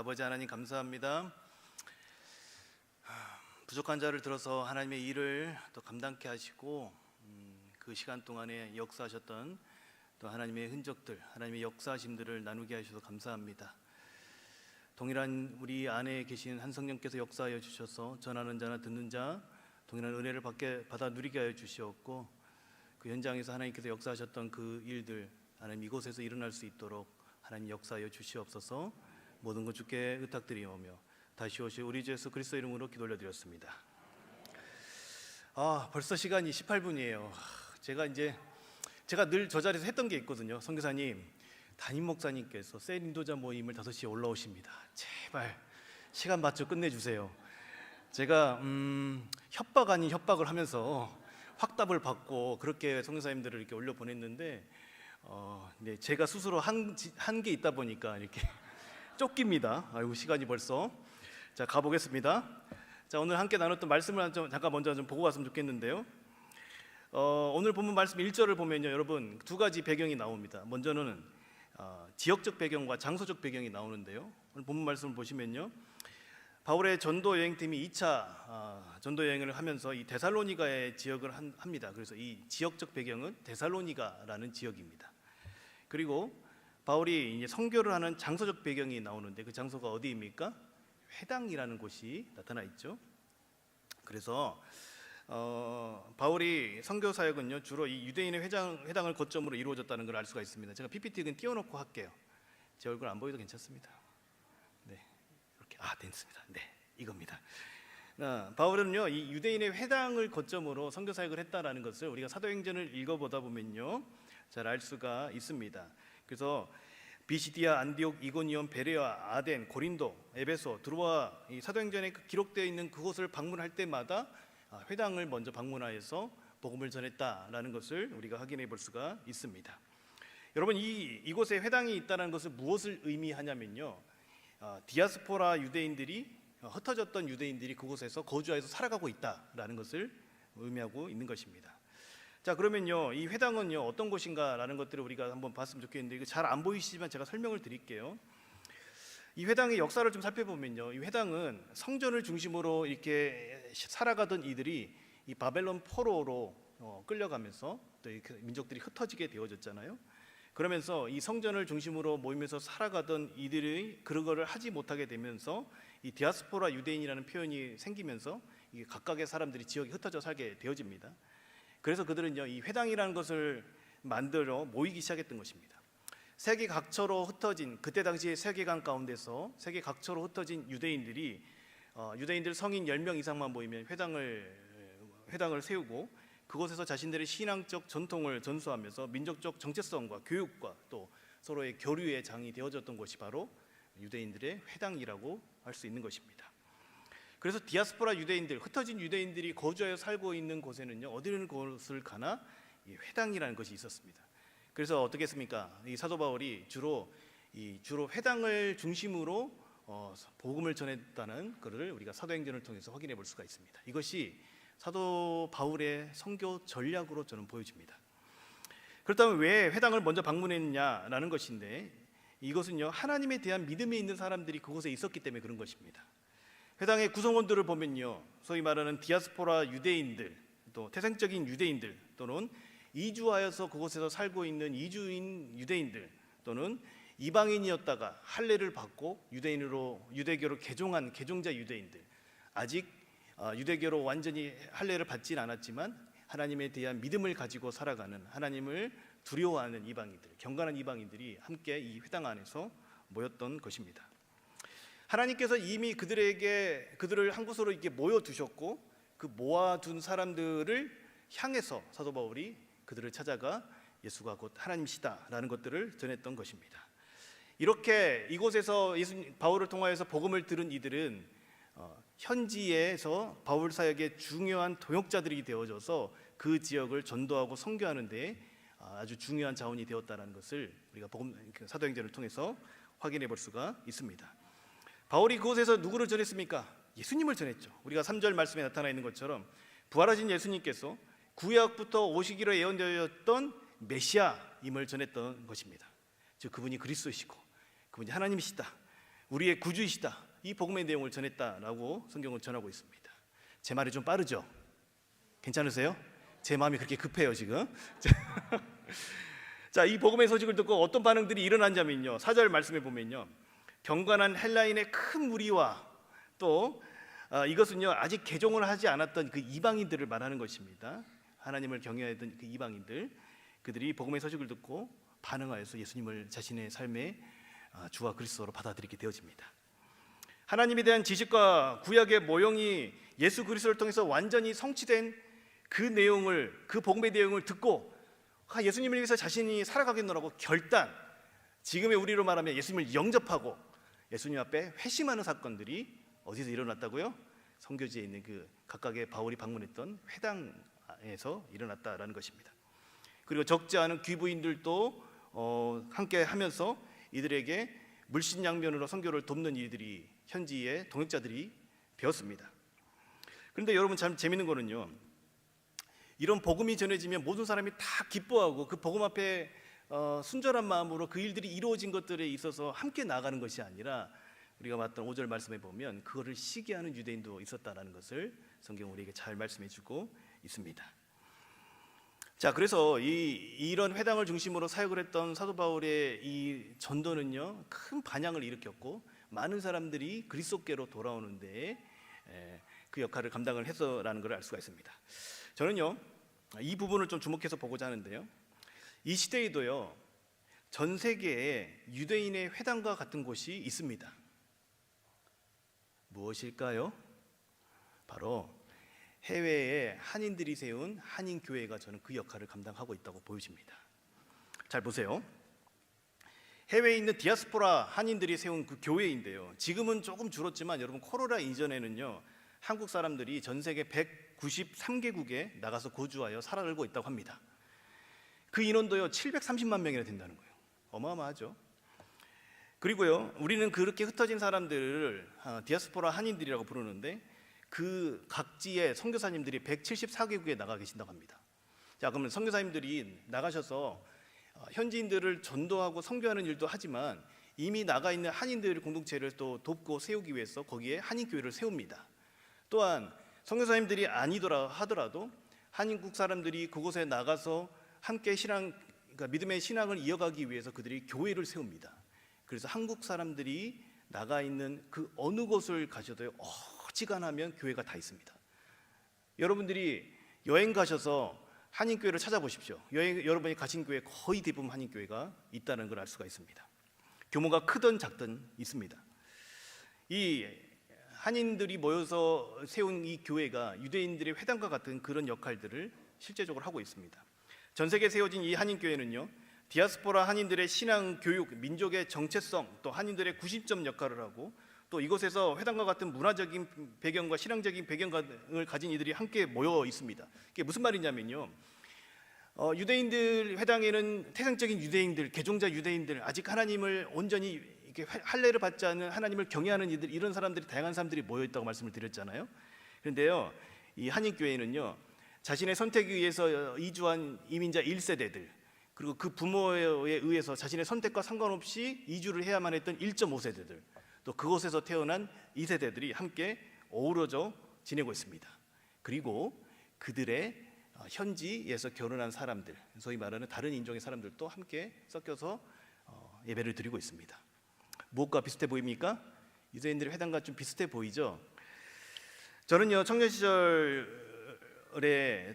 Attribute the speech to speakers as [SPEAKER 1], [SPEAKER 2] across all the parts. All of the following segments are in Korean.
[SPEAKER 1] 아버지 하나님 감사합니다. 부족한 자를 들어서 하나님의 일을 또 감당케 하시고 그 시간 동안에 역사하셨던 또 하나님의 흔적들, 하나님의 역사하심들을 나누게 하셔서 감사합니다. 동일한 우리 안에 계신 한 성령께서 역사하여 주셔서 전하는 자나 듣는 자 동일한 은혜를 받아 누리게 하여 주시었고, 그 현장에서 하나님께서 역사하셨던 그 일들 하나님 이곳에서 일어날 수 있도록 하나님 역사하여 주시옵소서. 모든 것 주께 의탁드리오며 다시 오실 우리 주 예수 그리스도 이름으로 기도 올려드렸습니다. 벌써 시간이 18분이에요. 제가 늘 저 자리에서 했던 게 있거든요. 선교사님, 담임 목사님께서 셀 인도자 모임을 5시에 올라오십니다. 제발 시간 맞춰 끝내주세요. 제가 협박 아닌 협박을 하면서 확답을 받고 그렇게 선교사님들을 이렇게 올려 보냈는데 네, 제가 스스로 한 게 있다 보니까 이렇게 쫓깁니다. 아이고, 시간이 벌써. 자, 가보겠습니다. 자, 오늘 함께 나눴던 말씀을 잠깐 먼저 좀 보고 갔으면 좋겠는데요. 오늘 본문 말씀 1절을 보면요, 여러분 두 가지 배경이 나옵니다. 먼저는 지역적 배경과 장소적 배경이 나오는데요. 오늘 본문 말씀을 보시면요, 바울의 전도 여행팀이 2차 전도 여행을 하면서 이 데살로니가의 지역을 합니다. 그래서 이 지역적 배경은 데살로니가라는 지역입니다. 그리고 바울이 이제 선교를 하는 장소적 배경이 나오는데 그 장소가 어디입니까? 회당이라는 곳이 나타나 있죠. 그래서 바울이 선교 사역은요 주로 이 유대인의 회당을 거점으로 이루어졌다는 걸 알 수가 있습니다. 제가 PPT는 띄워놓고 할게요. 제 얼굴 안 보여도 괜찮습니다. 네, 이렇게 됐습니다. 네, 이겁니다. 바울은요 이 유대인의 회당을 거점으로 선교 사역을 했다라는 것을 우리가 사도행전을 읽어보다 보면요 잘 알 수가 있습니다. 그래서 비시디아, 안디옥, 이고니온, 베레아, 아덴, 고린도, 에베소, 드로아, 이 사도행전에 기록되어 있는 그곳을 방문할 때마다 회당을 먼저 방문하여서 복음을 전했다라는 것을 우리가 확인해 볼 수가 있습니다. 여러분, 이곳에 회당이 있다는 것은 무엇을 의미하냐면요, 디아스포라 유대인들이 흩어졌던 유대인들이 그곳에서 거주하여서 살아가고 있다라는 것을 의미하고 있는 것입니다. 자, 그러면요 이 회당은요 어떤 곳인가라는 것들을 우리가 한번 봤으면 좋겠는데, 이거 잘 안 보이시지만 제가 설명을 드릴게요. 이 회당의 역사를 좀 살펴보면요, 이 회당은 성전을 중심으로 이렇게 살아가던 이들이 이 바벨론 포로로 끌려가면서 또 민족들이 흩어지게 되어졌잖아요. 그러면서 이 성전을 중심으로 모이면서 살아가던 이들이 그런 거를 하지 못하게 되면서 이 디아스포라 유대인이라는 표현이 생기면서 이게 각각의 사람들이 지역에 흩어져 살게 되어집니다. 그래서 그들은요 이 회당이라는 것을 만들어 모이기 시작했던 것입니다. 세계 각처로 흩어진, 그때 당시의 세계관 가운데서 세계 각처로 흩어진 유대인들이 유대인들 성인 10명 이상만 모이면 회당을 세우고 그곳에서 자신들의 신앙적 전통을 전수하면서 민족적 정체성과 교육과 또 서로의 교류의 장이 되어졌던 것이 바로 유대인들의 회당이라고 할 수 있는 것입니다. 그래서 디아스포라 유대인들, 흩어진 유대인들이 거주하여 살고 있는 곳에는요 어디는 곳을 가나 이 회당이라는 것이 있었습니다. 그래서 어떻게 했습니까? 이 사도 바울이 주로 회당을 중심으로 복음을 전했다는 것을 우리가 사도행전을 통해서 확인해 볼 수가 있습니다. 이것이 사도 바울의 선교 전략으로 저는 보여집니다. 그렇다면 왜 회당을 먼저 방문했느냐라는 것인데, 이것은요 하나님에 대한 믿음이 있는 사람들이 그곳에 있었기 때문에 그런 것입니다. 회당의 구성원들을 보면요, 소위 말하는 디아스포라 유대인들, 또 태생적인 유대인들, 또는 이주하여서 그곳에서 살고 있는 이주인 유대인들, 또는 이방인이었다가 할례를 받고 유대교로 개종한 개종자 유대인들, 아직 유대교로 완전히 할례를 받진 않았지만 하나님에 대한 믿음을 가지고 살아가는, 하나님을 두려워하는 이방인들, 경건한 이방인들이 함께 이 회당 안에서 모였던 것입니다. 하나님께서 이미 그들을 한 곳으로 이렇게 모여두셨고, 그 모아둔 사람들을 향해서 사도 바울이 그들을 찾아가 예수가 곧 하나님이시다라는 것들을 전했던 것입니다. 이렇게 이곳에서 바울을 통하여서 복음을 들은 이들은 현지에서 바울 사역의 중요한 동역자들이 되어져서 그 지역을 전도하고 선교하는 데 아주 중요한 자원이 되었다는 것을 우리가 사도행전을 통해서 확인해 볼 수가 있습니다. 바울이 그곳에서 누구를 전했습니까? 예수님을 전했죠. 우리가 3절 말씀에 나타나 있는 것처럼 부활하신 예수님께서 구약부터 오시기로 예언되었던 메시아임을 전했던 것입니다. 즉 그분이 그리스도이시고 그분이 하나님이시다, 우리의 구주이시다, 이 복음의 내용을 전했다라고 성경은 전하고 있습니다. 제 말이 좀 빠르죠? 괜찮으세요? 제 마음이 그렇게 급해요 지금. 자, 이 복음의 소식을 듣고 어떤 반응들이 일어난다면요, 4절 말씀에 보면요, 경건한 헬라인의 큰 무리와 또 이것은요 아직 개종을 하지 않았던 그 이방인들을 말하는 것입니다. 하나님을 경외하던 그 이방인들, 그들이 복음의 소식을 듣고 반응하여서 예수님을 자신의 삶의 주와 그리스도로 받아들이게 되어집니다. 하나님에 대한 지식과 구약의 모형이 예수 그리스도를 통해서 완전히 성취된 그 내용을, 그 복음의 내용을 듣고 예수님을 위해서 자신이 살아가겠노라고 결단, 지금의 우리로 말하면 예수님을 영접하고 예수님 앞에 회심하는 사건들이 어디서 일어났다고요? 선교지에 있는 그 각각의 바울이 방문했던 회당에서 일어났다라는 것입니다. 그리고 적지 않은 귀부인들도 함께 하면서 이들에게 물신양면으로 선교를 돕는 이들이 현지의 동역자들이 되었습니다. 그런데 여러분, 참 재밌는 거는요, 이런 복음이 전해지면 모든 사람이 다 기뻐하고 그 복음 앞에 순전한 마음으로 그 일들이 이루어진 것들에 있어서 함께 나가는 것이 아니라, 우리가 봤던 5절 말씀에 보면 그거를 시기하는 유대인도 있었다라는 것을 성경 우리에게 잘 말씀해 주고 있습니다. 자, 그래서 이런 회당을 중심으로 사역을 했던 사도 바울의 이 전도는요 큰 반향을 일으켰고, 많은 사람들이 그리스도께로 돌아오는데 그 역할을 감당을 했어라는 걸 알 수가 있습니다. 저는요 이 부분을 좀 주목해서 보고자 하는데요, 이 시대에도요 전 세계에 유대인의 회당과 같은 곳이 있습니다. 무엇일까요? 바로 해외에 한인들이 세운 한인교회가 저는 그 역할을 감당하고 있다고 보여집니다. 잘 보세요. 해외에 있는 디아스포라 한인들이 세운 그 교회인데요, 지금은 조금 줄었지만 여러분, 코로나 이전에는요 한국 사람들이 전 세계 193개국에 나가서 거주하여 살아가고 있다고 합니다. 그 인원도요 730만 명이나 된다는 거예요. 어마어마하죠. 그리고요, 우리는 그렇게 흩어진 사람들을 디아스포라 한인들이라고 부르는데, 그 각지의 선교사님들이 174개국에 나가 계신다고 합니다. 자, 그러면 선교사님들이 나가셔서 현지인들을 전도하고 선교하는 일도 하지만, 이미 나가 있는 한인들 공동체를 또 돕고 세우기 위해서 거기에 한인교회를 세웁니다. 또한 선교사님들이 아니더라 하더라도 한인국 사람들이 그곳에 나가서 함께 그러니까 믿음의 신앙을 이어가기 위해서 그들이 교회를 세웁니다. 그래서 한국 사람들이 나가 있는 그 어느 곳을 가셔도요 어지간하면 교회가 다 있습니다. 여러분들이 여행 가셔서 한인교회를 찾아보십시오. 여러분이 가신 교회 거의 대부분 한인교회가 있다는 걸 알 수가 있습니다. 규모가 크든 작든 있습니다. 이 한인들이 모여서 세운 이 교회가 유대인들의 회당과 같은 그런 역할들을 실제적으로 하고 있습니다. 전 세계에 세워진 이 한인교회는요 디아스포라 한인들의 신앙, 교육, 민족의 정체성, 또 한인들의 구심점 역할을 하고, 또 이곳에서 회당과 같은 문화적인 배경과 신앙적인 배경을 가진 이들이 함께 모여 있습니다. 이게 무슨 말이냐면요, 유대인들 회당에는 태생적인 유대인들, 개종자 유대인들, 아직 하나님을 온전히 이렇게 할례를 받지 않은 하나님을 경외하는 이들, 이런 사람들이, 다양한 사람들이 모여 있다고 말씀을 드렸잖아요. 그런데요, 이 한인교회는요 자신의 선택에 의해서 이주한 이민자 1세대들, 그리고 그 부모에 의해서 자신의 선택과 상관없이 이주를 해야만 했던 1.5세대들, 또 그곳에서 태어난 2세대들이 함께 어우러져 지내고 있습니다. 그리고 그들의 현지에서 결혼한 사람들, 소위 말하는 다른 인종의 사람들도 함께 섞여서 예배를 드리고 있습니다. 무엇과 비슷해 보입니까? 유대인들의 회당과 좀 비슷해 보이죠? 저는요 청년 시절에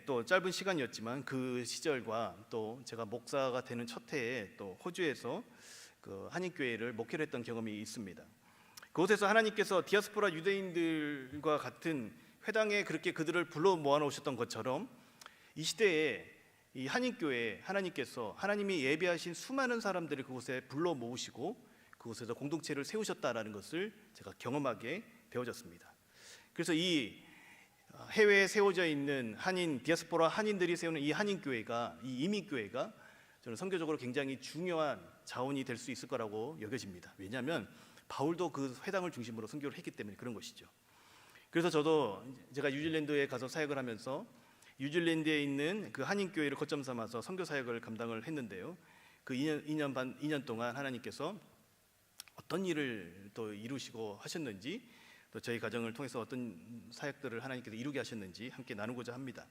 [SPEAKER 1] 또 짧은 시간이었지만 그 시절과 또 제가 목사가 되는 첫 해에 또 호주에서 그 한인교회를 목회를 했던 경험이 있습니다. 그곳에서 하나님께서 디아스포라 유대인들과 같은 회당에 그렇게 그들을 불러 모아놓으셨던 것처럼 이 시대에 이 한인교회에 하나님께서 하나님이 예비하신 수많은 사람들을 그곳에 불러 모으시고 그곳에서 공동체를 세우셨다라는 것을 제가 경험하게 되어졌습니다. 그래서 이 해외에 세워져 있는 한인, 디아스포라 한인들이 세우는 이 한인교회가, 이 이민교회가 저는 선교적으로 굉장히 중요한 자원이 될 수 있을 거라고 여겨집니다. 왜냐하면 바울도 그 회당을 중심으로 선교를 했기 때문에 그런 것이죠. 그래서 저도 제가 뉴질랜드에 가서 사역을 하면서 뉴질랜드에 있는 그 한인교회를 거점 삼아서 선교 사역을 감당을 했는데요. 그 2년 동안 하나님께서 어떤 일을 또 이루시고 하셨는지, 또 저희 가정을 통해서 어떤 사역들을 하나님께서 이루게 하셨는지 함께 나누고자 합니다.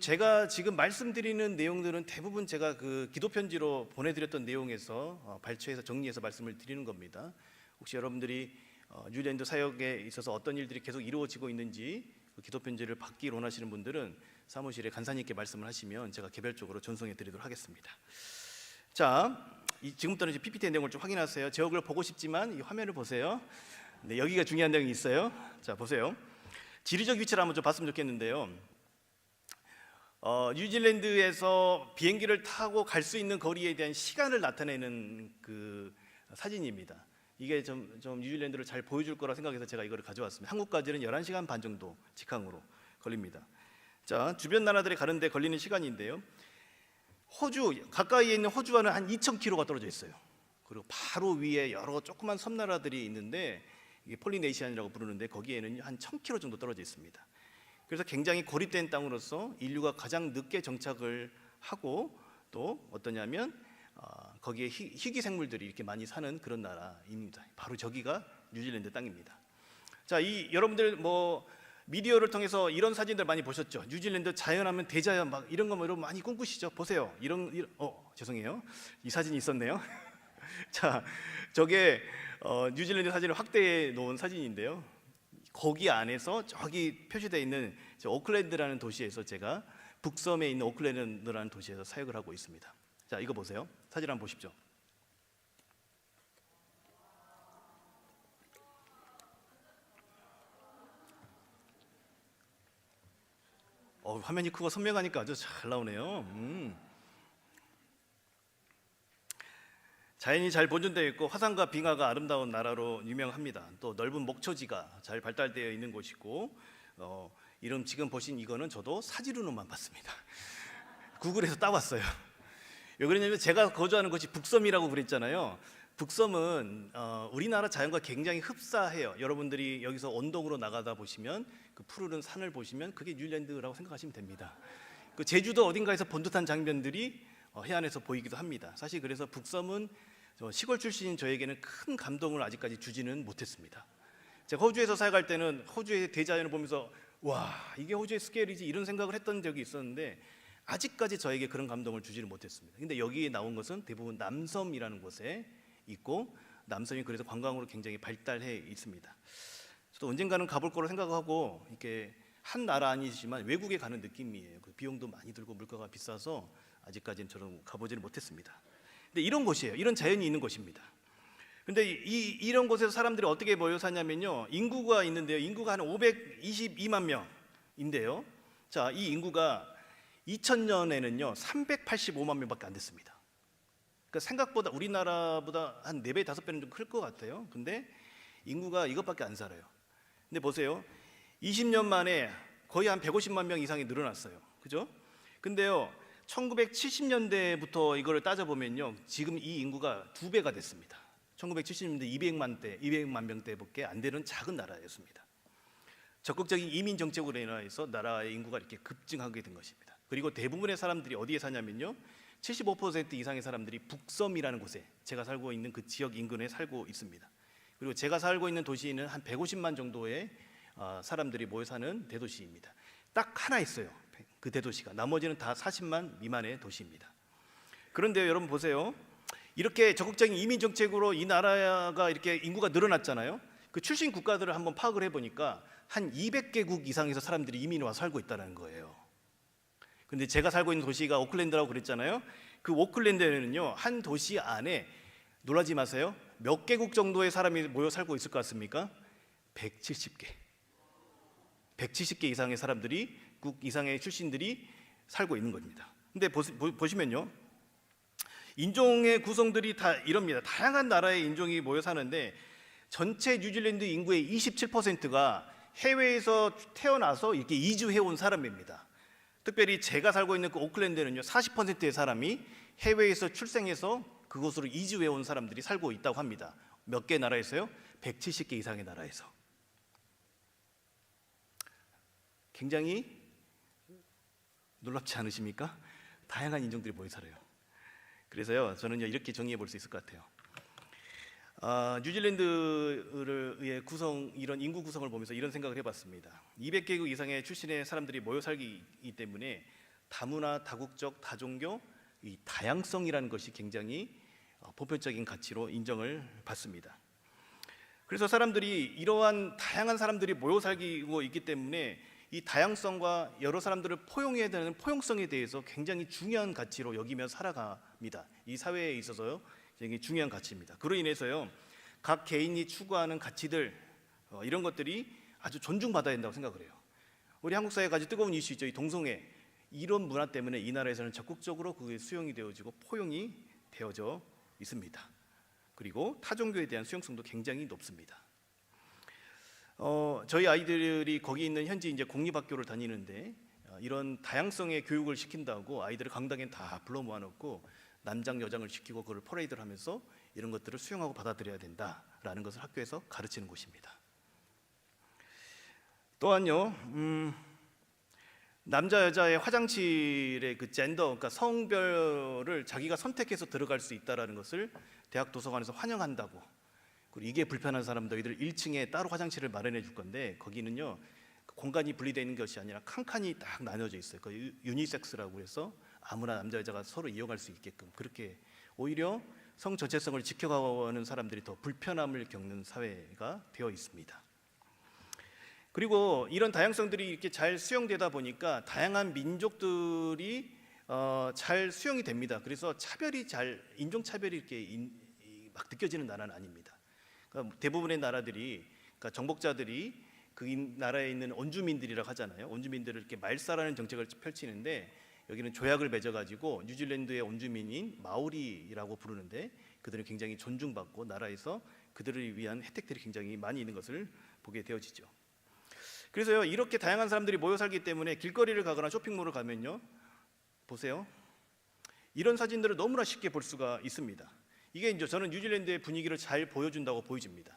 [SPEAKER 1] 제가 지금 말씀드리는 내용들은 대부분 제가 그 기도 편지로 보내드렸던 내용에서 발췌해서 정리해서 말씀을 드리는 겁니다. 혹시 여러분들이 뉴질랜드 사역에 있어서 어떤 일들이 계속 이루어지고 있는지 그 기도 편지를 받기 원하시는 분들은 사무실에 간사님 있게 말씀을 하시면 제가 개별적으로 전송해 드리도록 하겠습니다. 자, 지금부터는 이제 PPT의 내용을 좀 확인하세요. 제 얼굴을 보고 싶지만 이 화면을 보세요. 네, 여기가 중요한 내용이 있어요. 자, 보세요. 지리적 위치를 한번 좀 봤으면 좋겠는데요. 뉴질랜드에서 비행기를 타고 갈 수 있는 거리에 대한 시간을 나타내는 그 사진입니다. 이게 좀 뉴질랜드를 잘 보여줄 거라 생각해서 제가 이거를 가져왔습니다. 한국까지는 11시간 반 정도 직항으로 걸립니다. 자, 주변 나라들에 가는데 걸리는 시간인데요. 호주, 가까이에 있는 호주와는 한 2,000km가 떨어져 있어요. 그리고 바로 위에 여러 조그만 섬나라들이 있는데 이게 폴리네시안이라고 부르는데 거기에는 한 1,000km 정도 떨어져 있습니다. 그래서 굉장히 고립된 땅으로서 인류가 가장 늦게 정착을 하고 또 어떠냐면 거기에 희귀 생물들이 이렇게 많이 사는 그런 나라입니다. 바로 저기가 뉴질랜드 땅입니다. 자, 여러분들 미디어를 통해서 이런 사진들 많이 보셨죠? 뉴질랜드 자연하면 대자연 막 이런 거 여러분 많이 꿈꾸시죠? 보세요. 죄송해요. 이 사진이 있었네요. 자, 저게 뉴질랜드 사진을 확대해 놓은 사진인데요. 거기 안에서 저기 표시되어 있는 오클랜드라는 도시에서 제가 북섬에 있는 오클랜드라는 도시에서 사역을 하고 있습니다. 자, 이거 보세요. 사진 한번 보십시오. 화면이 크고 선명하니까 아주 잘 나오네요. 자연이 잘 보존되어 있고 화산과 빙하가 아름다운 나라로 유명합니다. 또 넓은 목초지가 잘 발달되어 있는 곳이고 이런 지금 보신 이거는 저도 사진으로만 봤습니다. 구글에서 따왔어요. 왜 그러냐면 제가 거주하는 곳이 북섬이라고 그랬잖아요. 북섬은 우리나라 자연과 굉장히 흡사해요. 여러분들이 여기서 언덕으로 나가다 보시면 그 푸르른 산을 보시면 그게 뉴질랜드라고 생각하시면 됩니다. 그 제주도 어딘가에서 본 듯한 장면들이 해안에서 보이기도 합니다. 사실 그래서 북섬은 시골 출신인 저에게는 큰 감동을 아직까지 주지는 못했습니다. 제가 호주에서 사역할 때는 호주의 대자연을 보면서 와, 이게 호주의 스케일이지 이런 생각을 했던 적이 있었는데 아직까지 저에게 그런 감동을 주지는 못했습니다. 근데 여기에 나온 것은 대부분 남섬이라는 곳에 있고 남섬이 그래서 관광으로 굉장히 발달해 있습니다. 저도 언젠가는 가볼 거로 생각하고 이렇게 한 나라 아니지만 외국에 가는 느낌이에요. 그 비용도 많이 들고 물가가 비싸서 아직까지는 저는 가보지를 못했습니다. 근데 이런 곳이에요. 이런 자연이 있는 곳입니다. 근데 이런 곳에서 사람들이 어떻게 모여 사냐면요. 인구가 있는데요. 인구가 한 522만 명인데요. 자, 이 인구가 2000년에는요 385만 명밖에 안 됐습니다. 그러니까 생각보다 우리나라보다 한 4배, 5배는 좀 클 것 같아요. 근데 인구가 이것밖에 안 살아요. 근데 보세요. 20년 만에 거의 한 150만 명 이상이 늘어났어요. 그죠? 근데요 1970년대부터 이거를 따져보면요 지금 이 인구가 2배가 됐습니다. 1970년대 200만 명대밖에 안 되는 작은 나라였습니다. 적극적인 이민 정책으로 인해서 나라의 인구가 이렇게 급증하게 된 것입니다. 그리고 대부분의 사람들이 어디에 사냐면요 75% 이상의 사람들이 북섬이라는 곳에 제가 살고 있는 그 지역 인근에 살고 있습니다. 그리고 제가 살고 있는 도시는 한 150만 정도의 사람들이 모여 사는 대도시입니다. 딱 하나 있어요. 그 대도시가. 나머지는 다 40만 미만의 도시입니다. 그런데 여러분 보세요. 이렇게 적극적인 이민 정책으로 이 나라가 이렇게 인구가 늘어났잖아요. 그 출신 국가들을 한번 파악을 해보니까 한 200개국 이상에서 사람들이 이민을 와서 살고 있다는 거예요. 근데 제가 살고 있는 도시가 오클랜드라고 그랬잖아요. 그 오클랜드에는요 한 도시 안에 놀라지 마세요. 몇 개국 정도의 사람이 모여 살고 있을 것 같습니까? 170개. 170개 이상의 사람들이 국 이상의 출신들이 살고 있는 겁니다. 근데 보시면요. 인종의 구성들이 다 이럽니다. 다양한 나라의 인종이 모여 사는데 전체 뉴질랜드 인구의 27%가 해외에서 태어나서 이렇게 이주해 온 사람입니다. 특별히 제가 살고 있는 그 오클랜드는요 40%의 사람이 해외에서 출생해서 그곳으로 이주해 온 사람들이 살고 있다고 합니다. 몇 개 나라에서요? 170개 이상의 나라에서. 굉장히 놀랍지 않으십니까? 다양한 인종들이 모여 살아요. 그래서요 저는요 이렇게 정의해 볼 수 있을 것 같아요. 뉴질랜드의 이런 인구 구성을 보면서 이런 생각을 해봤습니다. 200개국 이상의 출신의 사람들이 모여 살기 때문에 다문화, 다국적, 다종교, 이 다양성이라는 것이 굉장히 보편적인 가치로 인정을 받습니다. 그래서 사람들이 이러한 다양한 사람들이 모여 살고 있기 때문에 이 다양성과 여러 사람들을 포용해야 되는 포용성에 대해서 굉장히 중요한 가치로 여기며 살아갑니다. 이 사회에 있어서요, 굉장히 중요한 가치입니다. 그로 인해서요, 각 개인이 추구하는 가치들 이런 것들이 아주 존중받아야 된다고 생각을 해요. 우리 한국 사회가 아주 뜨거운 이슈죠. 이 동성애, 이런 문화 때문에 이 나라에서는 적극적으로 그게 수용이 되어지고 포용이 되어져 있습니다. 그리고 타종교에 대한 수용성도 굉장히 높습니다. 저희 아이들이 거기 있는 현지 이제 공립학교를 다니는데 이런 다양성의 교육을 시킨다고 아이들을 강당에 다 불러 모아놓고 남장 여장을 시키고 그걸 퍼레이드를 하면서 이런 것들을 수용하고 받아들여야 된다라는 것을 학교에서 가르치는 곳입니다. 또한요, 남자 여자의 화장실의 그 젠더, 그러니까 성별을 자기가 선택해서 들어갈 수 있다라는 것을 대학 도서관에서 환영한다고. 그리고 이게 불편한 사람 너희들 1층에 따로 화장실을 마련해 줄 건데 거기는요 공간이 분리되어 있는 것이 아니라 칸칸이 딱 나눠져 있어요. 그 유니섹스라고 해서 아무나 남자 여자가 서로 이용할 수 있게끔, 그렇게 오히려 성 전체성을 지켜가는 사람들이 더 불편함을 겪는 사회가 되어 있습니다. 그리고 이런 다양성들이 이렇게 잘 수용되다 보니까 다양한 민족들이 잘 수용이 됩니다. 그래서 인종차별이 이렇게 막 느껴지는 나라는 아닙니다. 그러니까 대부분의 나라들이, 그러니까 정복자들이 그 나라에 있는 원주민들이라고 하잖아요. 원주민들을 이렇게 말살하는 정책을 펼치는데 여기는 조약을 맺어가지고 뉴질랜드의 원주민인 마오리라고 부르는데 그들은 굉장히 존중받고 나라에서 그들을 위한 혜택들이 굉장히 많이 있는 것을 보게 되어지죠. 그래서요, 이렇게 다양한 사람들이 모여 살기 때문에 길거리를 가거나 쇼핑몰을 가면요, 보세요, 이런 사진들을 너무나 쉽게 볼 수가 있습니다. 이게 이제 저는 뉴질랜드의 분위기를 잘 보여준다고 보여집니다.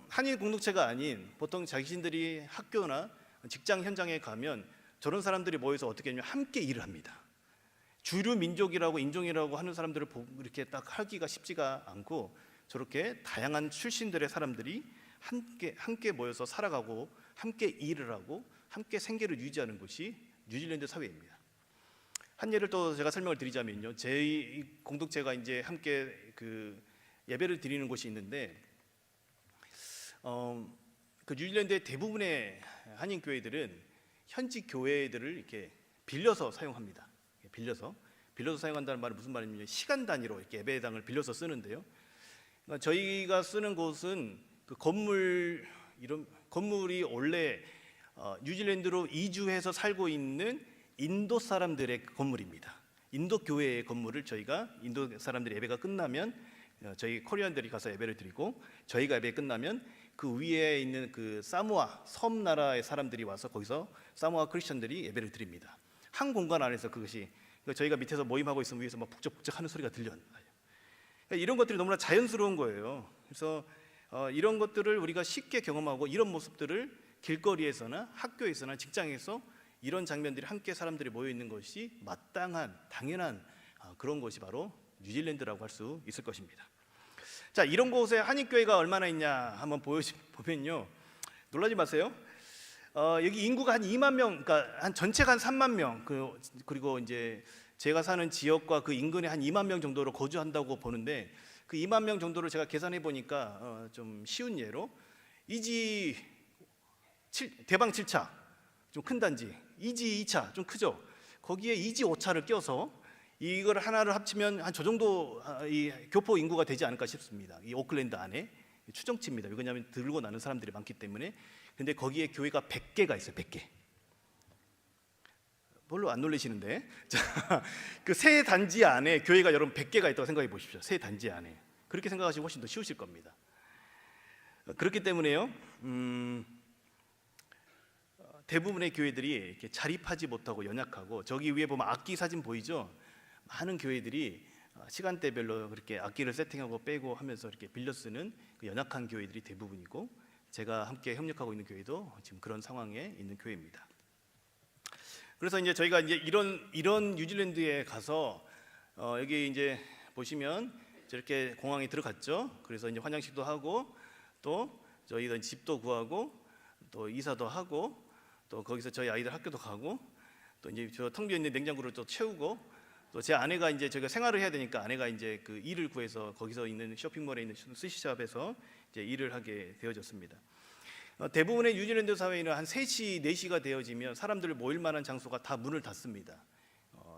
[SPEAKER 1] 한인 공동체가 아닌 보통 자신들이 학교나 직장 현장에 가면 저런 사람들이 모여서 어떻게 하냐면 함께 일을 합니다. 주류 민족이라고 인종이라고 하는 사람들을 이렇게 딱 하기가 쉽지가 않고 저렇게 다양한 출신들의 사람들이 함께 모여서 살아가고 함께 일을 하고 함께 생계를 유지하는 것이 뉴질랜드 사회입니다. 한 예를 또 제가 설명을 드리자면요, 제 공동체가 이제 함께 그 예배를 드리는 곳이 있는데 그 뉴질랜드의 대부분의 한인 교회들은 현지 교회들을 이렇게 빌려서 사용합니다. 빌려서 사용한다는 말은 무슨 말이냐면 시간 단위로 이렇게 예배당을 빌려서 쓰는데요. 그러니까 저희가 쓰는 곳은 그 건물이 원래 뉴질랜드로 이주해서 살고 있는 인도 사람들의 건물입니다. 인도 교회의 건물을 저희가 인도 사람들의 예배가 끝나면 저희 코리안들이 가서 예배를 드리고 저희가 예배 끝나면 그 위에 있는 그 사모아 섬 나라의 사람들이 와서 거기서 사모아 크리스천들이 예배를 드립니다. 한 공간 안에서 그것이 저희가 밑에서 모임하고 있으면 위에서 막 북적북적하는 소리가 들려요. 이런 것들이 너무나 자연스러운 거예요. 그래서 이런 것들을 우리가 쉽게 경험하고 이런 모습들을 길거리에서나 학교에서나 직장에서 이런 장면들이 함께 사람들이 모여 있는 것이 마땅한 당연한 그런 것이 바로 뉴질랜드라고 할 수 있을 것입니다. 자, 이런 곳에 한인교회가 얼마나 있냐 한번 보면요, 놀라지 마세요. 여기 인구가 한 2만 명, 그러니까 한 전체가 한 3만 명, 그리고 이제 제가 사는 지역과 그 인근에 한 2만 명 정도로 거주한다고 보는데 그 2만 명 정도를 제가 계산해 보니까 좀 쉬운 예로 이지 대방 7차 좀 큰 단지, 이지 2차 좀 크죠. 거기에 이지 5차를 껴서 이걸 하나를 합치면 한 저 정도 이 교포 인구가 되지 않을까 싶습니다. 이 오클랜드 안에 추정치입니다. 왜냐하면 들고 나는 사람들이 많기 때문에. 근데 거기에 교회가 100개가 있어요. 100개. 별로 안 놀라시는데, 그 세 단지 안에 교회가 여러분 100개가 있다고 생각해 보십시오. 세 단지 안에. 그렇게 생각하시면 훨씬 더 쉬우실 겁니다. 그렇기 때문에요, 대부분의 교회들이 이렇게 자립하지 못하고 연약하고, 저기 위에 보면 악기 사진 보이죠? 많은 교회들이 시간대별로 그렇게 악기를 세팅하고 빼고 하면서 이렇게 빌려 쓰는 그 연약한 교회들이 대부분이고, 제가 함께 협력하고 있는 교회도 지금 그런 상황에 있는 교회입니다. 그래서 이제 저희가 이제 이런 뉴질랜드에 가서 여기 이제 보시면 저렇게 공항에 들어갔죠. 그래서 이제 환영식도 하고 또 저희는 집도 구하고 또 이사도 하고 또 거기서 저희 아이들 학교도 가고 또 이제 저 텅 비어 있는 냉장고를 또 채우고 또 제 아내가 이제 저희가 생활을 해야 되니까 아내가 이제 그 일을 구해서 거기서 있는 쇼핑몰에 있는 스시샵에서 이제 일을 하게 되어졌습니다. 대부분의 뉴질랜드 사회는 한 3시, 4시가 되어지면 사람들 모일 만한 장소가 다 문을 닫습니다.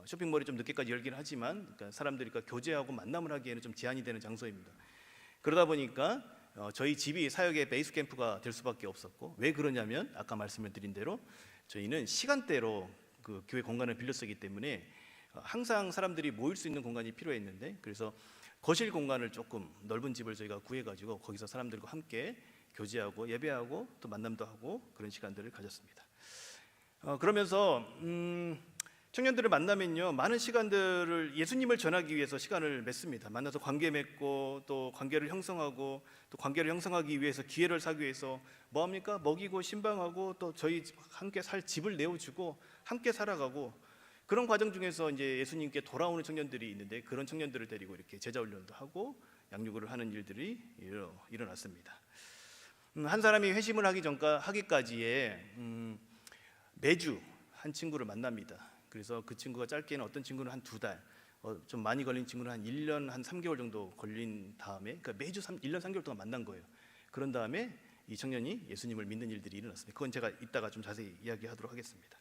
[SPEAKER 1] 쇼핑몰이 좀 늦게까지 열긴 하지만 그러니까 사람들이 교제하고 만남을 하기에는 좀 제한이 되는 장소입니다. 그러다 보니까 저희 집이 사역의 베이스 캠프가 될 수밖에 없었고, 왜 그러냐면 아까 말씀을 드린 대로 저희는 시간대로 그 교회 공간을 빌려 쓰기 때문에 항상 사람들이 모일 수 있는 공간이 필요했는데, 그래서 거실 공간을 조금 넓은 집을 저희가 구해가지고 거기서 사람들과 함께 교제하고 예배하고 또 만남도 하고 그런 시간들을 가졌습니다. 그러면서 청년들을 만나면요, 많은 시간들을 예수님을 전하기 위해서 시간을 맺습니다. 만나서 관계 맺고 또 관계를 형성하고 또 관계를 형성하기 위해서 기회를 사기 위해서 뭐합니까? 먹이고 신방하고 또 저희 함께 살 집을 내어주고 함께 살아가고, 그런 과정 중에서 이제 예수님께 돌아오는 청년들이 있는데 그런 청년들을 데리고 이렇게 제자 훈련도 하고 양육을 하는 일들이 일어났습니다. 한 사람이 회심을 하기까지에 매주 한 친구를 만납니다. 그래서 그 친구가 짧게는 어떤 친구는 한 2달, 좀 많이 걸린 친구는 한 1년 한 3개월 정도 걸린 다음에, 그러니까 매주 1년 3개월 동안 만난 거예요. 그런 다음에 이 청년이 예수님을 믿는 일들이 일어났습니다. 그건 제가 이따가 좀 자세히 이야기하도록 하겠습니다.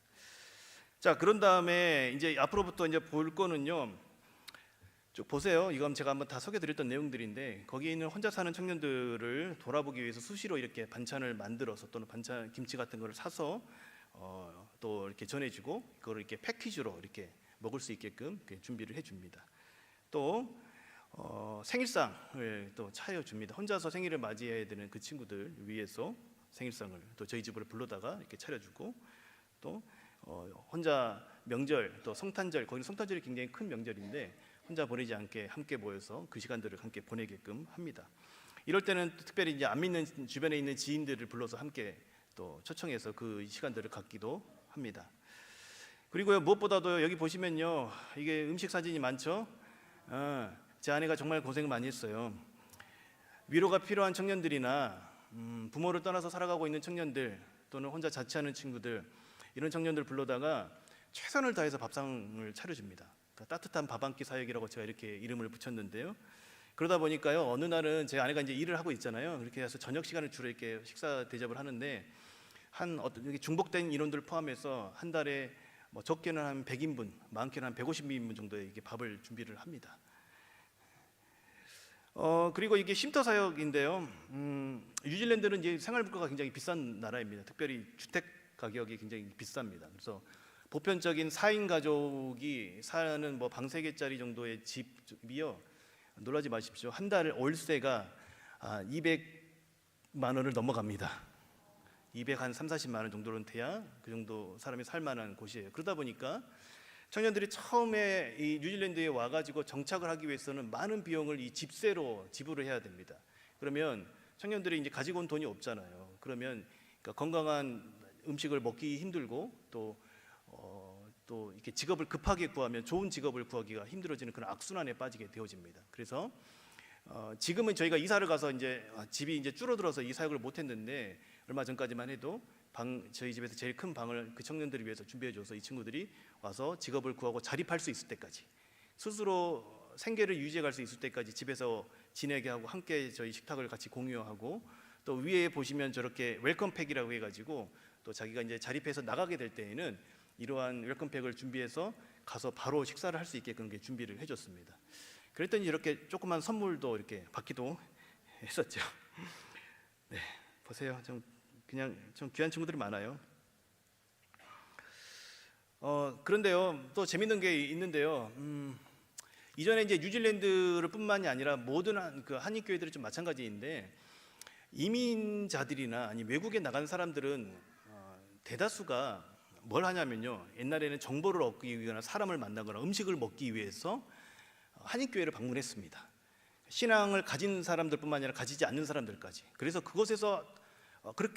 [SPEAKER 1] 자, 그런 다음에 이제 앞으로부터 이제 볼 거는요, 쭉 보세요. 이건 제가 한번 다 소개드렸던 내용들인데, 거기에 있는 혼자 사는 청년들을 돌아보기 위해서 수시로 이렇게 반찬을 만들어서 또는 반찬 김치 같은 거를 사서 또 이렇게 전해주고 그걸 이렇게 패키지로 이렇게 먹을 수 있게끔 준비를 해줍니다. 또 생일상을 또 차려줍니다. 혼자서 생일을 맞이해야 되는 그 친구들 위해서 생일상을 또 저희 집으로 불러다가 이렇게 차려주고, 또 혼자 명절 또 성탄절, 거기는 성탄절이 굉장히 큰 명절인데 혼자 보내지 않게 함께 모여서 그 시간들을 함께 보내게끔 합니다. 이럴 때는 특별히 이제 안 믿는 주변에 있는 지인들을 불러서 함께 또 초청해서 그 시간들을 갖기도 합니다. 그리고요, 무엇보다도 여기 보시면요, 이게 음식 사진이 많죠. 제 아내가 정말 고생을 많이 했어요. 위로가 필요한 청년들이나 부모를 떠나서 살아가고 있는 청년들 또는 혼자 자취하는 친구들, 이런 청년들 불러다가 최선을 다해서 밥상을 차려줍니다. 그러니까 따뜻한 밥 한 끼 사역이라고 제가 이렇게 이름을 붙였는데요. 그러다 보니까요, 어느 날은 제 아내가 이제 일을 하고 있잖아요. 그렇게 해서 저녁 시간을 주로 이렇게 식사 대접을 하는데, 한 중복된 인원들 포함해서 한 달에 뭐 적게는 한 100인분, 많게는 한 150인분 정도의 이게 밥을 준비를 합니다. 그리고 이게 쉼터 사역인데요. 뉴질랜드는 이제 생활 물가가 굉장히 비싼 나라입니다. 특별히 주택 가격이 굉장히 비쌉니다. 그래서 보편적인 4인 가족이 사는 뭐 방 3개짜리 정도의 집이요, 놀라지 마십시오. 한 달 월세가 200만 원을 넘어갑니다. 230-40만 원 정도는 돼야 그 정도 사람이 살 만한 곳이에요. 그러다 보니까 청년들이 처음에 이 뉴질랜드에 와가지고 정착을 하기 위해서는 많은 비용을 이 집세로 지불을 해야 됩니다. 그러면 청년들이 이제 가지고 온 돈이 없잖아요. 그러면 그러니까 건강한 음식을 먹기 힘들고 또 이렇게 직업을 급하게 구하면 좋은 직업을 구하기가 힘들어지는 그런 악순환에 빠지게 되어집니다. 그래서 지금은 저희가 이사를 가서 이제 집이 이제 줄어들어서 이 사역을 못했는데, 얼마 전까지만 해도 저희 집에서 제일 큰 방을 그 청년들을 위해서 준비해줘서 이 친구들이 와서 직업을 구하고 자립할 수 있을 때까지, 스스로 생계를 유지해갈 수 있을 때까지 집에서 지내게 하고 함께 저희 식탁을 같이 공유하고, 또 위에 보시면 저렇게 웰컴팩이라고 해가지고 또 자기가 이제 자립해서 나가게 될 때에는 이러한 웰컴팩을 준비해서 가서 바로 식사를 할 수 있게끔 준비를 해줬습니다. 그랬더니 이렇게 조그만 선물도 이렇게 받기도 했었죠. 네, 보세요. 좀 귀한 친구들이 많아요. 그런데요, 또 재밌는 게 있는데요. 이전에 이제 뉴질랜드를 뿐만이 아니라 모든 한인 교회들이 좀 마찬가지인데, 이민자들이나 아니 외국에 나간 사람들은 대다수가 뭘 하냐면요, 옛날에는 정보를 얻기 위해나 사람을 만나거나 음식을 먹기 위해서 한인교회를 방문했습니다. 신앙을 가진 사람들뿐만 아니라 가지지 않는 사람들까지. 그래서 그곳에서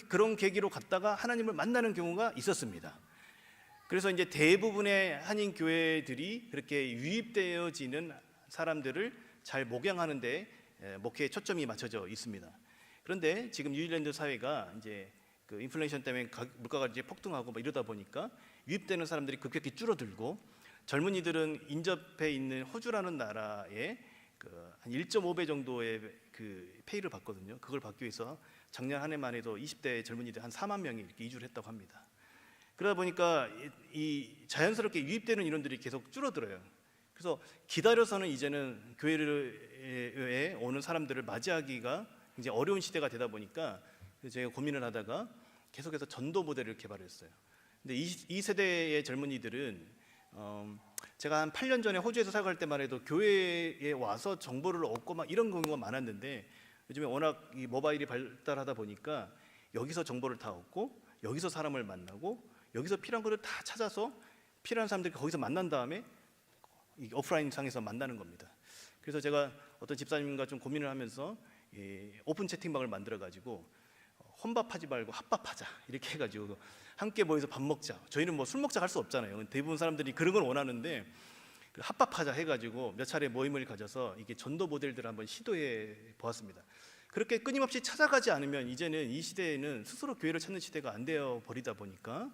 [SPEAKER 1] 그런 계기로 갔다가 하나님을 만나는 경우가 있었습니다. 그래서 이제 대부분의 한인교회들이 그렇게 유입되어지는 사람들을 잘 목양하는 데 목회에 초점이 맞춰져 있습니다. 그런데 지금 뉴질랜드 사회가 이제 그 인플레이션 때문에 물가가 이제 폭등하고 이러다 보니까 유입되는 사람들이 급격히 줄어들고 젊은이들은 인접해 있는 호주라는 나라에 한 1.5배 정도의 그 페이를 받거든요. 그걸 받기 위해서 작년 한 해만 해도 20대 젊은이들 한 4만 명이 이렇게 이주를 했다고 합니다. 그러다 보니까 이 자연스럽게 유입되는 인원들이 계속 줄어들어요. 그래서 기다려서는 이제는 교회에 오는 사람들을 맞이하기가 이제 어려운 시대가 되다 보니까 제가 고민을 하다가 계속해서 전도 모델을 개발했어요. 근데 이 세대의 젊은이들은 제가 한 8년 전에 호주에서 사역할 때만 해도 교회에 와서 정보를 얻고 막 이런 경우가 많았는데 요즘에 워낙 이 모바일이 발달하다 보니까 여기서 정보를 다 얻고 여기서 사람을 만나고 여기서 필요한 것을 다 찾아서 필요한 사람들 거기서 만난 다음에 오프라인 상에서 만나는 겁니다. 그래서 제가 어떤 집사님과 좀 고민을 하면서 오픈 채팅방을 만들어 가지고 혼밥하지 말고 합밥하자 이렇게 해가지고 함께 모여서 밥 먹자. 저희는 뭐 술 먹자 할 수 없잖아요. 대부분 사람들이 그런 걸 원하는데 합밥하자 해가지고 몇 차례 모임을 가져서 이게 전도 모델들을 한번 시도해 보았습니다. 그렇게 끊임없이 찾아가지 않으면 이제는 이 시대에는 스스로 교회를 찾는 시대가 안 되어 버리다 보니까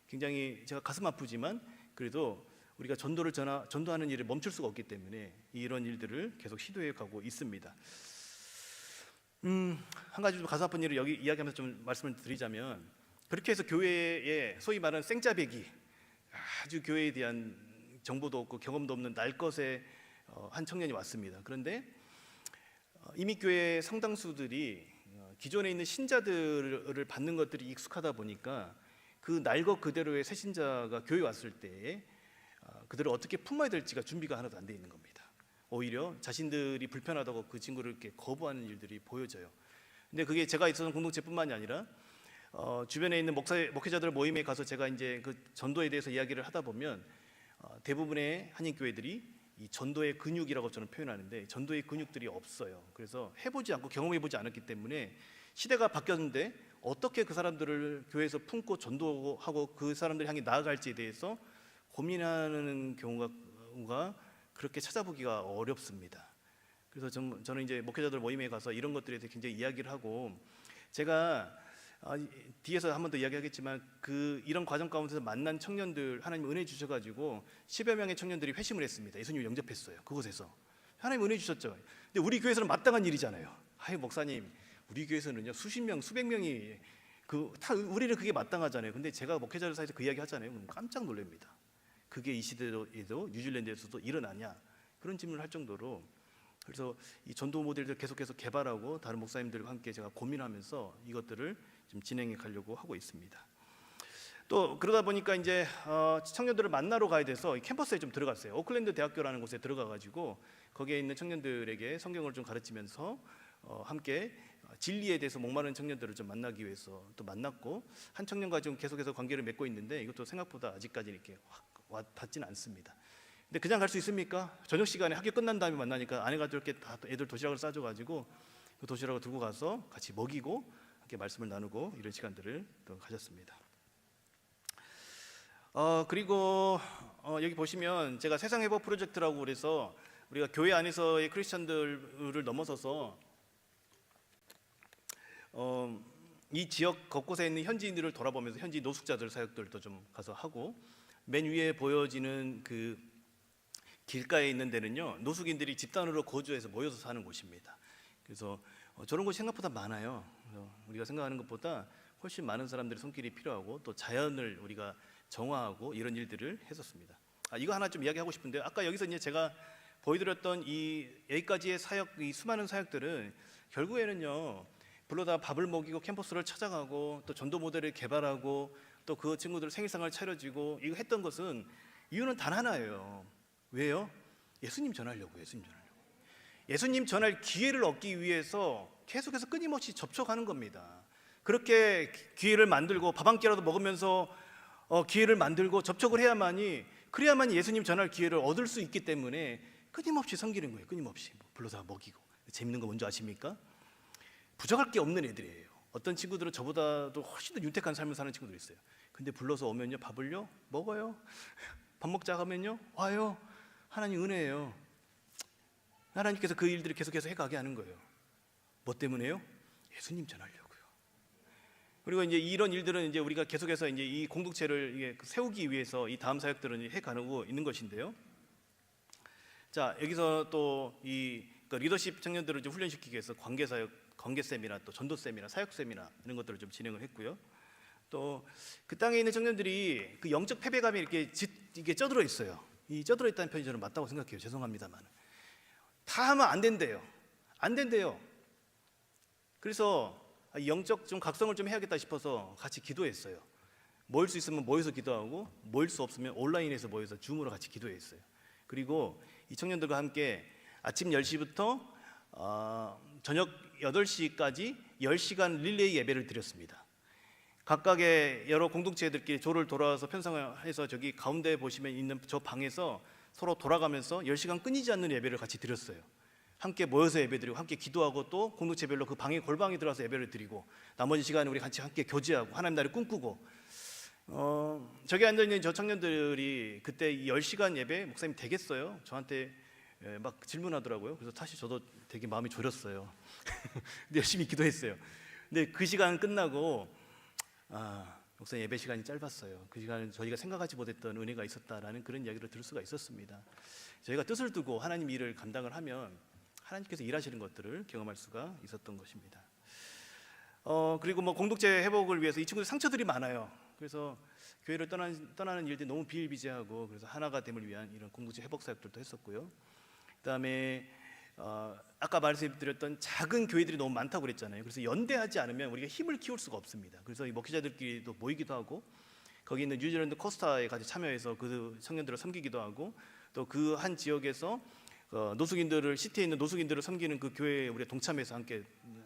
[SPEAKER 1] 굉장히 제가 가슴 아프지만 그래도 우리가 전도하는 일을 멈출 수가 없기 때문에 이런 일들을 계속 시도해 가고 있습니다. 한 가지 좀 가슴 아픈 일을 여기 이야기하면서 좀 말씀을 드리자면 그렇게 해서 교회에 소위 말하는 생짜배기 아주 교회에 대한 정보도 없고 경험도 없는 날것의 한 청년이 왔습니다. 그런데 이미 교회 상당수들이 기존에 있는 신자들을 받는 것들이 익숙하다 보니까 그 날것 그대로의 새 신자가 교회 왔을 때에 그들을 어떻게 품어야 될지가 준비가 하나도 안 돼 있는 겁니다. 오히려 자신들이 불편하다고 그 친구를 이렇게 거부하는 일들이 보여져요. 근데 그게 제가 있었던 공동체뿐만이 아니라 주변에 있는 목회자들 모임에 가서 제가 이제 그 전도에 대해서 이야기를 하다 보면 대부분의 한인 교회들이 이 전도의 근육이라고 저는 표현하는데 전도의 근육들이 없어요. 그래서 해보지 않고 경험해보지 않았기 때문에 시대가 바뀌었는데 어떻게 그 사람들을 교회에서 품고 전도하고 그 사람들을 향해 나아갈지에 대해서 고민하는 경우가 그렇게 찾아보기가 어렵습니다. 그래서 저는 이제 목회자들 모임에 가서 이런 것들에 대해서 굉장히 이야기를 하고 제가 뒤에서 한 번 더 이야기하겠지만 이런 과정 가운데서 만난 청년들 하나님 은혜 주셔가지고 10여 명의 청년들이 회심을 했습니다. 예수님을 영접했어요. 그곳에서 하나님 은혜 주셨죠. 근데 우리 교회에서는 마땅한 일이잖아요. 목사님 우리 교회에서는요 수십 명 수백 명이 우리는 그게 마땅하잖아요. 근데 제가 목회자들 사이에서 그 이야기 하잖아요. 그럼 깜짝 놀랍니다. 그게 이 시대에도 뉴질랜드에서도 일어나냐 그런 질문을 할 정도로 그래서 이 전도 모델들 계속해서 개발하고 다른 목사님들과 함께 제가 고민하면서 이것들을 좀 진행해 가려고 하고 있습니다. 또 그러다 보니까 이제 청년들을 만나러 가야 돼서 캠퍼스에 좀 들어갔어요. 오클랜드 대학교라는 곳에 들어가 가지고 거기에 있는 청년들에게 성경을 좀 가르치면서 함께 진리에 대해서 목마른 청년들을 좀 만나기 위해서 또 만났고 한 청년과 좀 계속해서 관계를 맺고 있는데 이것도 생각보다 아직까지 이렇게 확 닿지는 않습니다. 근데 그냥 갈 수 있습니까? 저녁 시간에 학교 끝난 다음에 만나니까 아내가 이렇게 다 애들 도시락을 싸줘 가지고 그 도시락을 들고 가서 같이 먹이고 함께 말씀을 나누고 이런 시간들을 또 가졌습니다. 그리고 여기 보시면 제가 세상 회복 프로젝트라고 그래서 우리가 교회 안에서의 크리스천들을 넘어서서 이 지역 곳곳에 있는 현지인들을 돌아보면서 현지 노숙자들 사역들도 좀 가서 하고 맨 위에 보여지는 그 길가에 있는 데는요 노숙인들이 집단으로 거주해서 모여서 사는 곳입니다. 그래서 저런 곳이 생각보다 많아요. 우리가 생각하는 것보다 훨씬 많은 사람들의 손길이 필요하고 또 자연을 우리가 정화하고 이런 일들을 했었습니다. 이거 하나 좀 이야기하고 싶은데 아까 여기서 이제 제가 보여드렸던 이 여기까지의 사역, 이 수많은 사역들은 결국에는요 불러다 밥을 먹이고 캠퍼스를 찾아가고 또 전도 모델을 개발하고 또 그 친구들 생일상을 차려주고 이거 했던 것은 이유는 단 하나예요. 왜요? 예수님 전하려고. 예수님 전할 기회를 얻기 위해서 계속해서 끊임없이 접촉하는 겁니다. 그렇게 기회를 만들고 밥 한 끼라도 먹으면서 기회를 만들고 접촉을 그래야만이 예수님 전할 기회를 얻을 수 있기 때문에 끊임없이 섬기는 거예요. 끊임없이 불러다 먹이고. 재밌는 거 뭔지 아십니까? 부족할 게 없는 애들이에요. 어떤 친구들은 저보다도 훨씬 더 윤택한 삶을 사는 친구들이 있어요. 근데 불러서 오면요 밥을요 먹어요. 밥 먹자 하면요 와요. 하나님 은혜예요. 하나님께서 그 일들을 계속해서 해가게 하는 거예요. 뭐 때문에요? 예수님 전하려고요. 그리고 이제 이런 일들은 이제 우리가 계속해서 이제 이 공동체를 이게 세우기 위해서 이 다음 사역들은 해가고 있는 것인데요. 자, 여기서 또 이 리더십 청년들을 좀 훈련시키기 위해서 관계사역, 관계세미나 또 전도세미나 사역세미나 이런 것들을 좀 진행을 했고요. 또 그 땅에 있는 청년들이 그 영적 패배감이 이게 쪄들어 있어요. 이 쪄들어 있다는 편이 저는 맞다고 생각해요. 죄송합니다만 다 하면 안 된대요. 안 된대요. 그래서 영적 좀 각성을 좀 해야겠다 싶어서 같이 기도했어요. 모일 수 있으면 모여서 기도하고 모일 수 없으면 온라인에서 모여서 줌으로 같이 기도했어요. 그리고 이 청년들과 함께 아침 10시부터 저녁 8시까지 10시간 릴레이 예배를 드렸습니다. 각각의 여러 공동체들끼리 조를 돌아와서 편성해서 저기 가운데 보시면 있는 저 방에서 서로 돌아가면서 10시간 끊이지 않는 예배를 같이 드렸어요. 함께 모여서 예배드리고 함께 기도하고 또 공동체별로 그 방에 골방에 들어가서 예배를 드리고 나머지 시간에 우리 같이 함께 교제하고 하나님 나라를 꿈꾸고 저기 앉아있는 저 청년들이 그때 10시간 예배 목사님 되겠어요? 저한테 막 질문하더라고요. 그래서 사실 저도 되게 마음이 졸였어요. 근데 열심히 기도했어요. 근데 그 시간 끝나고 목사님 예배 시간이 짧았어요. 그 시간은 저희가 생각하지 못했던 은혜가 있었다라는 그런 이야기를 들을 수가 있었습니다. 저희가 뜻을 두고 하나님 일을 감당을 하면 하나님께서 일하시는 것들을 경험할 수가 있었던 것입니다. 그리고 뭐 공동체 회복을 위해서 이 친구들 상처들이 많아요. 그래서 교회를 떠나는 일들이 너무 비일비재하고 그래서 하나가 됨을 위한 이런 공동체 회복 사역들도 했었고요. 그다음에 아까 말씀드렸던 작은 교회들이 너무 많다고 그랬잖아요. 그래서 연대하지 않으면 우리가 힘을 키울 수가 없습니다. 그래서 이 목회자들끼리도 모이기도 하고 거기 있는 뉴질랜드 코스타에 같이 참여해서 그 청년들을 섬기기도 하고 또 그 한 지역에서 노숙인들을 시티에 있는 노숙인들을 섬기는 그 교회에 우리가 동참해서 함께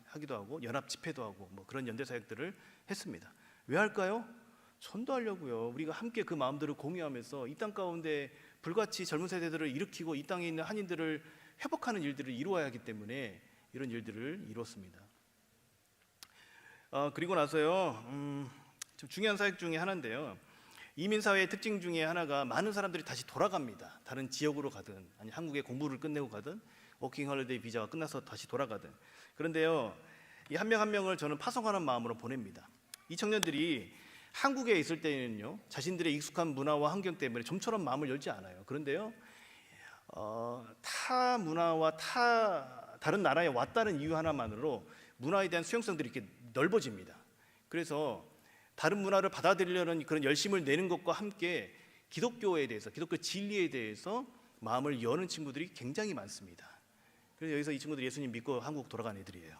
[SPEAKER 1] 하기도 하고 연합 집회도 하고 뭐 그런 연대 사역들을 했습니다. 왜 할까요? 전도하려고요. 우리가 함께 그 마음들을 공유하면서 이 땅 가운데 불같이 젊은 세대들을 일으키고 이 땅에 있는 한인들을 회복하는 일들을 이루어야 하기 때문에 이런 일들을 이뤘습니다. 그리고 나서요, 좀 중요한 사역 중에 하나인데요. 이민사회의 특징 중에 하나가 많은 사람들이 다시 돌아갑니다. 다른 지역으로 가든 아니 한국에 공부를 끝내고 가든 워킹 홀리데이 비자가 끝나서 다시 돌아가든. 그런데요, 이 한 명 한 명을 저는 파송하는 마음으로 보냅니다. 이 청년들이 한국에 있을 때는요, 자신들의 익숙한 문화와 환경 때문에 좀처럼 마음을 열지 않아요. 그런데요, 타 문화와 다른 나라에 왔다는 이유 하나만으로 문화에 대한 수용성들이 이렇게 넓어집니다. 그래서 다른 문화를 받아들이려는 그런 열심을 내는 것과 함께 기독교에 대해서, 기독교 진리에 대해서 마음을 여는 친구들이 굉장히 많습니다. 그래서 여기서 이 친구들이 예수님 믿고 한국 돌아간 애들이에요.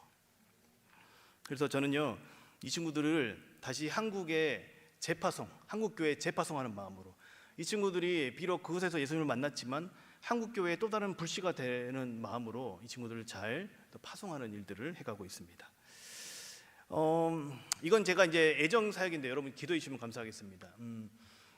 [SPEAKER 1] 그래서 저는요, 이 친구들을 다시 한국에 재파송, 한국교회에 재파송하는 마음으로, 이 친구들이 비록 그곳에서 예수님을 만났지만 한국교회에 또 다른 불씨가 되는 마음으로 이 친구들을 잘 파송하는 일들을 해가고 있습니다. 이건 제가 이제 애정 사역인데 여러분 기도해 주시면 감사하겠습니다.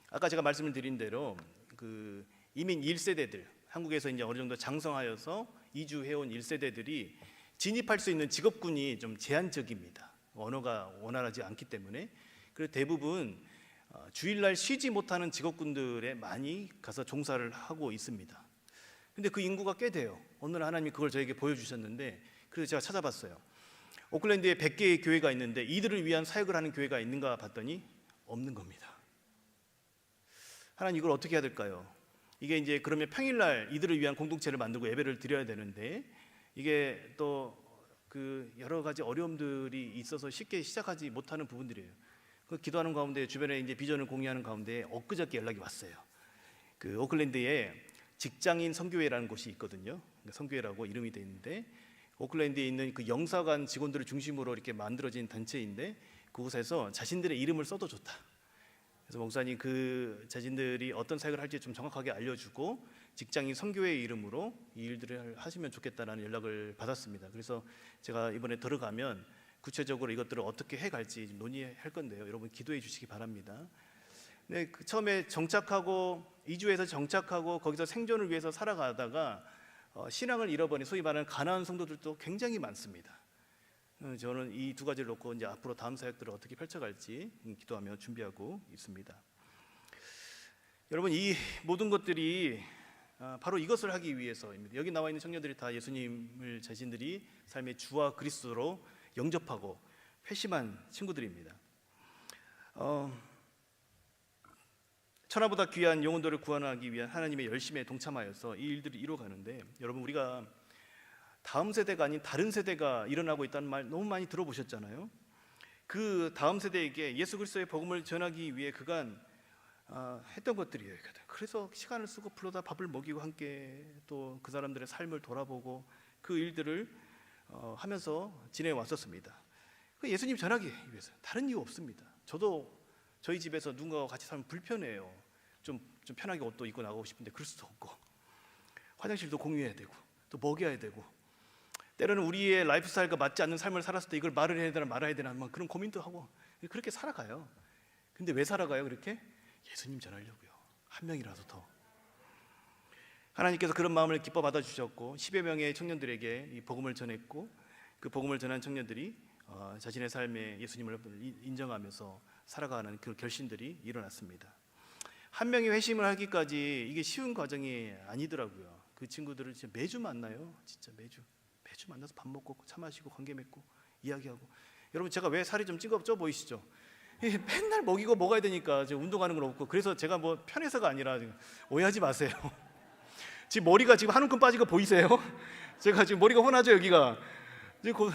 [SPEAKER 1] 아까 제가 말씀을 드린 대로 그 이민 1세대들, 한국에서 이제 어느 정도 장성하여서 이주해온 1세대들이 진입할 수 있는 직업군이 좀 제한적입니다. 언어가 원활하지 않기 때문에. 그래서 대부분 주일날 쉬지 못하는 직업군들에 많이 가서 종사를 하고 있습니다. 근데 그 인구가 꽤 돼요. 오늘 하나님이 그걸 저에게 보여주셨는데, 그래서 제가 찾아봤어요. 오클랜드에 100개의 교회가 있는데 이들을 위한 사역을 하는 교회가 있는가 봤더니 없는 겁니다. 하나님 이걸 어떻게 해야 될까요? 이게 이제 그러면 평일날 이들을 위한 공동체를 만들고 예배를 드려야 되는데 이게 또 그 여러 가지 어려움들이 있어서 쉽게 시작하지 못하는 부분들이에요. 그 기도하는 가운데 주변에 이제 비전을 공유하는 가운데 엊그저께 연락이 왔어요. 그 오클랜드에 직장인 선교회라는 곳이 있거든요. 선교회라고 이름이 돼 있는데 오클랜드에 있는 그 영사관 직원들을 중심으로 이렇게 만들어진 단체인데 그곳에서 자신들의 이름을 써도 좋다. 그래서 목사님 그 자신들이 어떤 사역을 할지 좀 정확하게 알려주고 직장인 선교회의 이름으로 이 일들을 하시면 좋겠다라는 연락을 받았습니다. 그래서 제가 이번에 들어가면 구체적으로 이것들을 어떻게 해갈지 논의할 건데요. 여러분 기도해 주시기 바랍니다. 네, 처음에 정착하고 이주해서 정착하고 거기서 생존을 위해서 살아가다가 신앙을 잃어버린 소위 말하는 가나안 성도들도 굉장히 많습니다. 저는 이 두 가지를 놓고 이제 앞으로 다음 사역들을 어떻게 펼쳐갈지 기도하며 준비하고 있습니다. 여러분 이 모든 것들이 바로 이것을 하기 위해서입니다. 여기 나와 있는 청년들이 다 예수님을 자신들이 삶의 주와 그리스도로 영접하고 회심한 친구들입니다. 천하보다 귀한 영혼들을 구원하기 위한 하나님의 열심에 동참하여서 이 일들을 이루어가는데, 여러분 우리가 다음 세대가 아닌 다른 세대가 일어나고 있다는 말 너무 많이 들어보셨잖아요. 그 다음 세대에게 예수 그리스도의 복음을 전하기 위해 그간 했던 것들이에요. 그래서 시간을 쓰고 불러다 밥을 먹이고 함께 또 그 사람들의 삶을 돌아보고 그 일들을 하면서 지내왔었습니다. 예수님 전하기 위해서, 다른 이유 없습니다. 저도 저희 집에서 누군가와 같이 살면 불편해요. 좀 편하게 옷도 입고 나가고 싶은데 그럴 수도 없고, 화장실도 공유해야 되고 또 먹여야 되고, 때로는 우리의 라이프 스타일과 맞지 않는 삶을 살았을 때 이걸 말을 해야 되나 말아야 되나 그런 고민도 하고 그렇게 살아가요. 근데 왜 살아가요 그렇게? 예수님 전하려고요. 한 명이라도 더. 하나님께서 그런 마음을 기뻐 받아주셨고 10여 명의 청년들에게 이 복음을 전했고, 그 복음을 전한 청년들이 자신의 삶에 예수님을 인정하면서 살아가는 그 결신들이 일어났습니다. 한 명이 회심을 하기까지 이게 쉬운 과정이 아니더라고요. 그 친구들을 진짜 매주 만나요. 진짜 매주 만나서 밥 먹고 차 마시고 관계 맺고 이야기하고. 여러분 제가 왜 살이 좀 쪄 보이시죠? 맨날 먹이고 먹어야 되니까 지금 운동하는 건 없고, 그래서 제가 뭐 편해서가 아니라, 지금 오해하지 마세요. 지금 머리가 지금 한 움큼 빠진 거 보이세요? 제가 지금 머리가 혼하죠 여기가.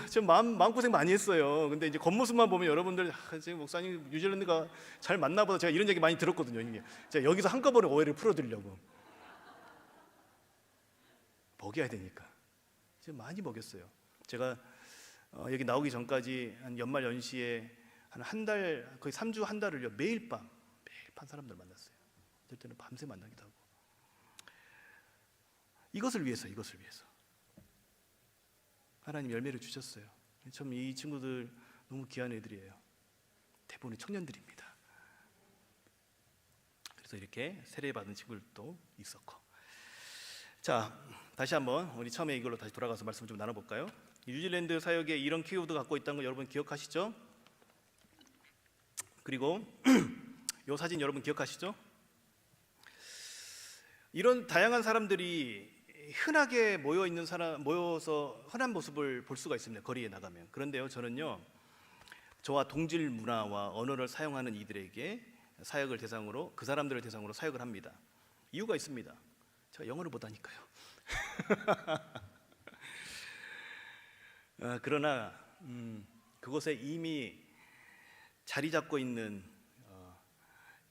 [SPEAKER 1] 지금 마음고생 많이 했어요. 근데 이제 겉모습만 보면 여러분들 지금 목사님 뉴질랜드가 잘 맞나 보다, 제가 이런 얘기 많이 들었거든요. 이게 제가 여기서 한꺼번에 오해를 풀어드리려고. 먹여야 되니까 지금 많이 먹였어요. 제가 여기 나오기 전까지 한 연말 연시에 한 달, 거의 3주 한 달을요 매일 밤 사람들 만났어요. 어떨 때는 밤새 만나기도 하고. 이것을 위해서 하나님 열매를 주셨어요. 참 이 친구들 너무 귀한 애들이에요. 대부분이 청년들입니다. 그래서 이렇게 세례받은 친구들도 있었고. 자, 다시 한번 우리 처음에 이걸로 다시 돌아가서 말씀 좀 나눠볼까요? 뉴질랜드 사역에 이런 키워드 갖고 있다는 거 여러분 기억하시죠? 그리고 이 사진 여러분 기억하시죠? 이런 다양한 사람들이 흔하게 모여서 흔한 모습을 볼 수가 있습니다. 거리에 나가면. 그런데요, 저는요, 저와 동질 문화와 언어를 사용하는 이들에게 사역을 대상으로, 그 사람들을 대상으로 사역을 합니다. 이유가 있습니다. 제가 영어를 못하니까요. 그러나 그곳에 이미 자리 잡고 있는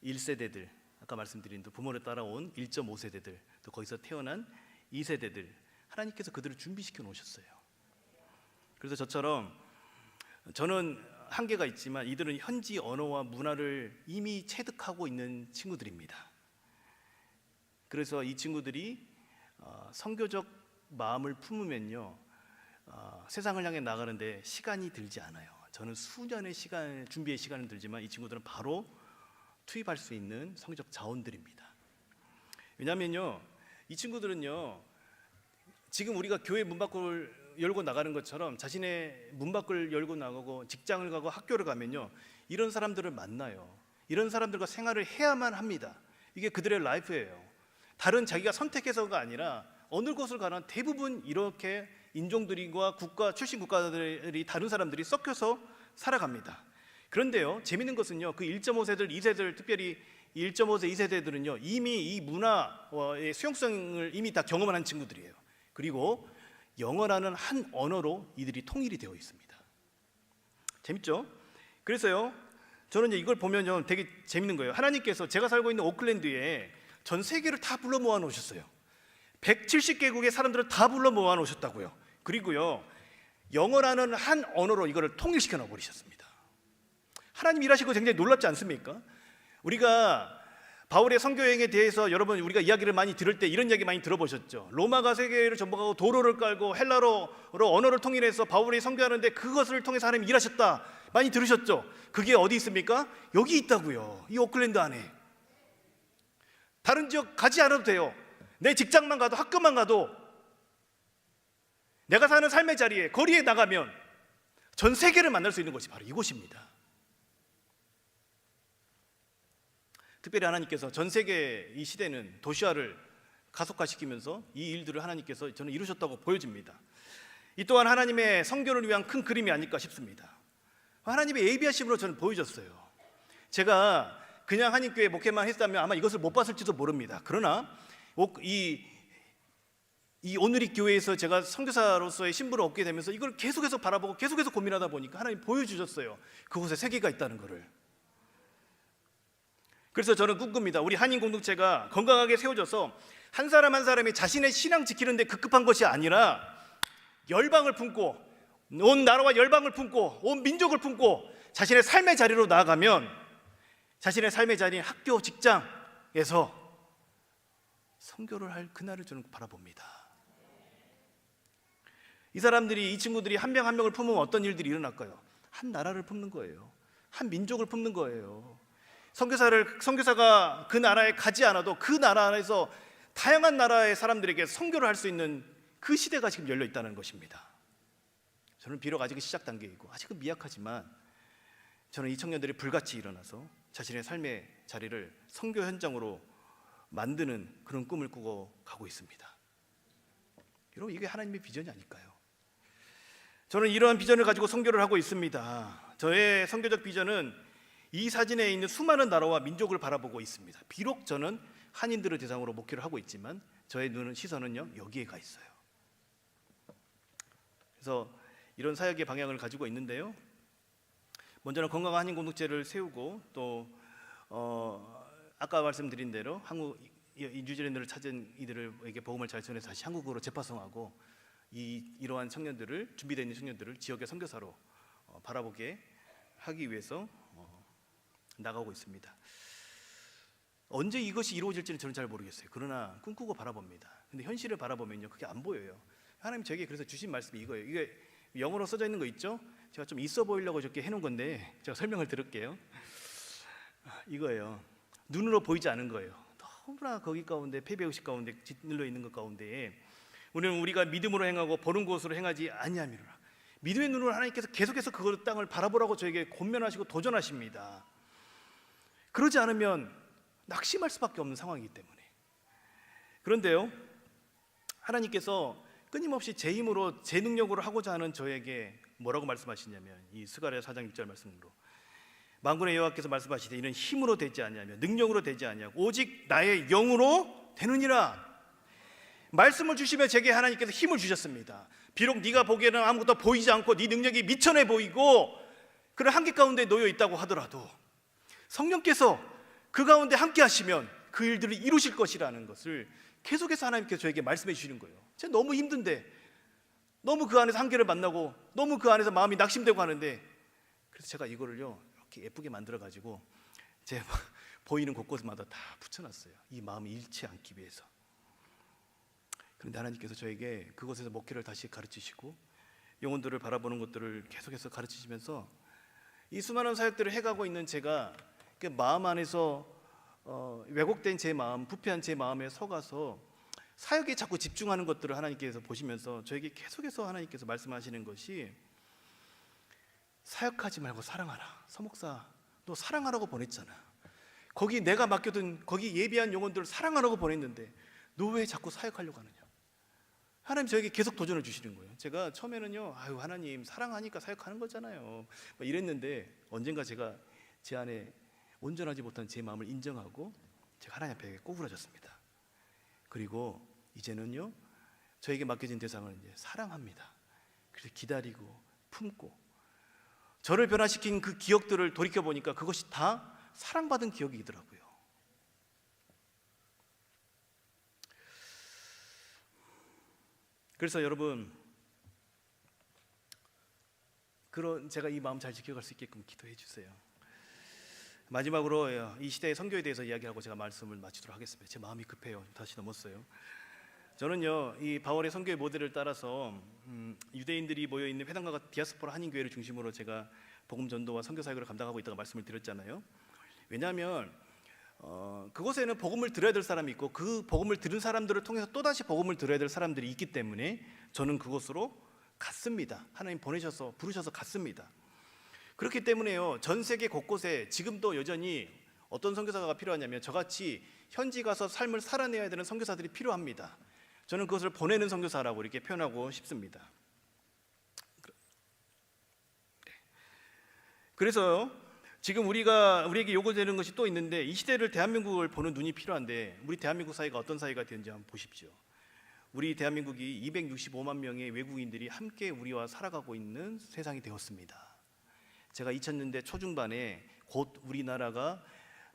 [SPEAKER 1] 1세대들, 아까 말씀드린 또 부모를 따라온 1.5세대들, 또 거기서 태어난 2세대들, 하나님께서 그들을 준비시켜 놓으셨어요. 그래서 저처럼 저는 한계가 있지만 이들은 현지 언어와 문화를 이미 체득하고 있는 친구들입니다. 그래서 이 친구들이 선교적 마음을 품으면요, 세상을 향해 나가는데 시간이 들지 않아요. 저는 수년의 준비의 시간은 들지만 이 친구들은 바로 투입할 수 있는 성적 자원들입니다. 왜냐하면요, 이 친구들은요, 지금 우리가 교회 문 밖을 열고 나가는 것처럼 자신의 문 밖을 열고 나가고 직장을 가고 학교를 가면요, 이런 사람들을 만나요. 이런 사람들과 생활을 해야만 합니다. 이게 그들의 라이프예요. 다른 자기가 선택해서가 아니라 어느 곳을 가나 대부분 이렇게 인종들과 출신 국가들이 다른 사람들이 섞여서 살아갑니다. 그런데요, 재밌는 것은요, 그 1.5세들, 2세들, 특별히 1.5세, 2세대들은요 이미 이 문화의 수용성을 이미 다 경험한 친구들이에요. 그리고 영어라는 한 언어로 이들이 통일이 되어 있습니다. 재밌죠? 그래서요, 저는 이걸 보면요 되게 재밌는 거예요. 하나님께서 제가 살고 있는 오클랜드에 전 세계를 다 불러 모아 놓으셨어요. 170개국의 사람들을 다 불러 모아 놓으셨다고요. 그리고요, 영어라는 한 언어로 이거를 통일시켜 놓아 버리셨습니다. 하나님 일하시고 굉장히 놀랍지 않습니까? 우리가 바울의 선교 여행에 대해서 여러분 우리가 이야기를 많이 들을 때 이런 이야기 많이 들어보셨죠? 로마가 세계를 전복하고 도로를 깔고 헬라어로 언어를 통일해서 바울이 선교하는데 그것을 통해서 하나님이 일하셨다, 많이 들으셨죠? 그게 어디 있습니까? 여기 있다고요. 이 오클랜드 안에. 다른 지역 가지 않아도 돼요. 내 직장만 가도, 학교만 가도, 내가 사는 삶의 자리에, 거리에 나가면 전 세계를 만날 수 있는 것이 바로 이곳입니다. 특별히 하나님께서 전 세계 이 시대는 도시화를 가속화시키면서 이 일들을 하나님께서 저는 이루셨다고 보여집니다. 이 또한 하나님의 성교를 위한 큰 그림이 아닐까 싶습니다. 하나님의 예비하심으로 저는 보여줬어요. 제가 그냥 한인교회 목회만 했다면 아마 이것을 못 봤을지도 모릅니다. 그러나 이 오늘의 교회에서 제가 선교사로서의 신분을 얻게 되면서 이걸 계속해서 바라보고 계속해서 고민하다 보니까 하나님 보여주셨어요. 그곳에 세계가 있다는 것을. 그래서 저는 꿈꿉니다. 우리 한인 공동체가 건강하게 세워져서 한 사람 한 사람이 자신의 신앙 지키는 데 급급한 것이 아니라 열방을 품고, 온 나라와 열방을 품고, 온 민족을 품고 자신의 삶의 자리로 나아가면, 자신의 삶의 자리인 학교, 직장에서 선교를 할 그날을 저는 바라봅니다. 이 사람들이, 이 친구들이 한 명 한 명을 품으면 어떤 일들이 일어날까요? 한 나라를 품는 거예요. 한 민족을 품는 거예요. 선교사가 그 나라에 가지 않아도 그 나라 안에서 다양한 나라의 사람들에게 선교를 할 수 있는 그 시대가 지금 열려 있다는 것입니다. 저는 비록 아직은 시작 단계이고 아직은 미약하지만 저는 이 청년들이 불같이 일어나서 자신의 삶의 자리를 선교 현장으로 만드는 그런 꿈을 꾸고 가고 있습니다. 여러분, 이게 하나님의 비전이 아닐까요? 저는 이러한 비전을 가지고 선교를 하고 있습니다. 저의 선교적 비전은 이 사진에 있는 수많은 나라와 민족을 바라보고 있습니다. 비록 저는 한인들을 대상으로 목회를 하고 있지만 저의 시선은요, 여기에 가 있어요. 그래서 이런 사역의 방향을 가지고 있는데요, 먼저는 건강한 한인 공동체를 세우고 또 아까 말씀드린 대로 한국 뉴질랜드를 찾은 이들에게 복음을 잘 전해서 다시 한국으로 재파송하고 이러한 청년들을, 준비되어 있는 청년들을 지역의 선교사로 바라보게 하기 위해서 나가고 있습니다. 언제 이것이 이루어질지는 저는 잘 모르겠어요. 그러나 꿈꾸고 바라봅니다. 근데 현실을 바라보면요, 그게 안 보여요. 하나님 저에게 그래서 주신 말씀이 이거예요. 이게 영어로 써져 있는 거 있죠? 제가 좀 있어 보이려고 저렇게 해놓은 건데 제가 설명을 드릴게요. 이거예요. 눈으로 보이지 않은 거예요. 너무나 거기 가운데, 폐배의식 가운데 짓눌려 있는 것 가운데 우리는 우리가 믿음으로 행하고 보는 것으로 행하지 아니함이로라. 믿음의 눈으로 하나님께서 계속해서 그 땅을 바라보라고 저에게 권면하시고 도전하십니다. 그러지 않으면 낙심할 수밖에 없는 상황이기 때문에. 그런데요, 하나님께서 끊임없이 제 힘으로, 제 능력으로 하고자 하는 저에게 뭐라고 말씀하시냐면, 이 스가랴 4장 6절 말씀으로 만군의 여호와께서 말씀하시되 이는 힘으로 되지 아니하며 능력으로 되지 아니하고 오직 나의 영으로 되느니라. 말씀을 주시며 제게 하나님께서 힘을 주셨습니다. 비록 네가 보기에는 아무것도 보이지 않고 네 능력이 미천해 보이고 그런 한계 가운데 놓여 있다고 하더라도 성령께서 그 가운데 함께 하시면 그 일들을 이루실 것이라는 것을 계속해서 하나님께서 저에게 말씀해 주시는 거예요. 제가 너무 힘든데, 너무 그 안에서 한계를 만나고 너무 그 안에서 마음이 낙심되고 하는데, 그래서 제가 이거를요 이렇게 예쁘게 만들어 가지고 제 보이는 곳곳마다 다 붙여놨어요. 이 마음이 잃지 않기 위해서. 그런데 하나님께서 저에게 그곳에서 목회를 다시 가르치시고 영혼들을 바라보는 것들을 계속해서 가르치시면서 이 수많은 사역들을 해가고 있는 제가 그 마음 안에서 왜곡된 제 마음, 부패한 제 마음에 속아서 사역에 자꾸 집중하는 것들을 하나님께서 보시면서 저에게 계속해서 하나님께서 말씀하시는 것이, 사역하지 말고 사랑하라. 서목사, 너 사랑하라고 보냈잖아. 거기 내가 맡겨둔 거기 예비한 영혼들을 사랑하라고 보냈는데 너 왜 자꾸 사역하려고 하느냐. 하나님 저에게 계속 도전을 주시는 거예요. 제가 처음에는요, 아유 하나님 사랑하니까 사역하는 거잖아요 이랬는데, 언젠가 제가 제 안에 온전하지 못한 제 마음을 인정하고 제가 하나님 앞에 꼬부라졌습니다. 그리고 이제는요, 저에게 맡겨진 대상을 이제 사랑합니다. 그래서 기다리고 품고, 저를 변화시킨 그 기억들을 돌이켜 보니까 그것이 다 사랑받은 기억이더라고요. 그래서 여러분, 제가 이 마음 잘 지켜갈 수 있게끔 기도해 주세요. 마지막으로 이 시대의 선교에 대해서 이야기하고 제가 말씀을 마치도록 하겠습니다. 제 마음이 급해요. 다시 넘었어요. 저는요, 이 바울의 선교의 모델을 따라서 유대인들이 모여있는 회당과 디아스포라 한인교회를 중심으로 제가 복음 전도와 선교 사역을 감당하고 있다고 말씀을 드렸잖아요. 왜냐하면 그곳에는 복음을 들어야 될 사람이 있고 그 복음을 들은 사람들을 통해서 또다시 복음을 들어야 될 사람들이 있기 때문에 저는 그곳으로 갔습니다. 하나님 부르셔서 갔습니다. 그렇기 때문에요, 전 세계 곳곳에 지금도 여전히 어떤 선교사가 필요하냐면 저같이 현지 가서 삶을 살아내야 되는 선교사들이 필요합니다. 저는 그것을 보내는 선교사라고 이렇게 표현하고 싶습니다. 그래서 지금 우리에게 요구되는 것이 또 있는데, 이 시대를 대한민국을 보는 눈이 필요한데, 우리 대한민국 사회가 어떤 사회가 되는지 한번 보십시오. 우리 대한민국이 265만 명의 외국인들이 함께 우리와 살아가고 있는 세상이 되었습니다. 제가 2000년대 초중반에 곧 우리나라가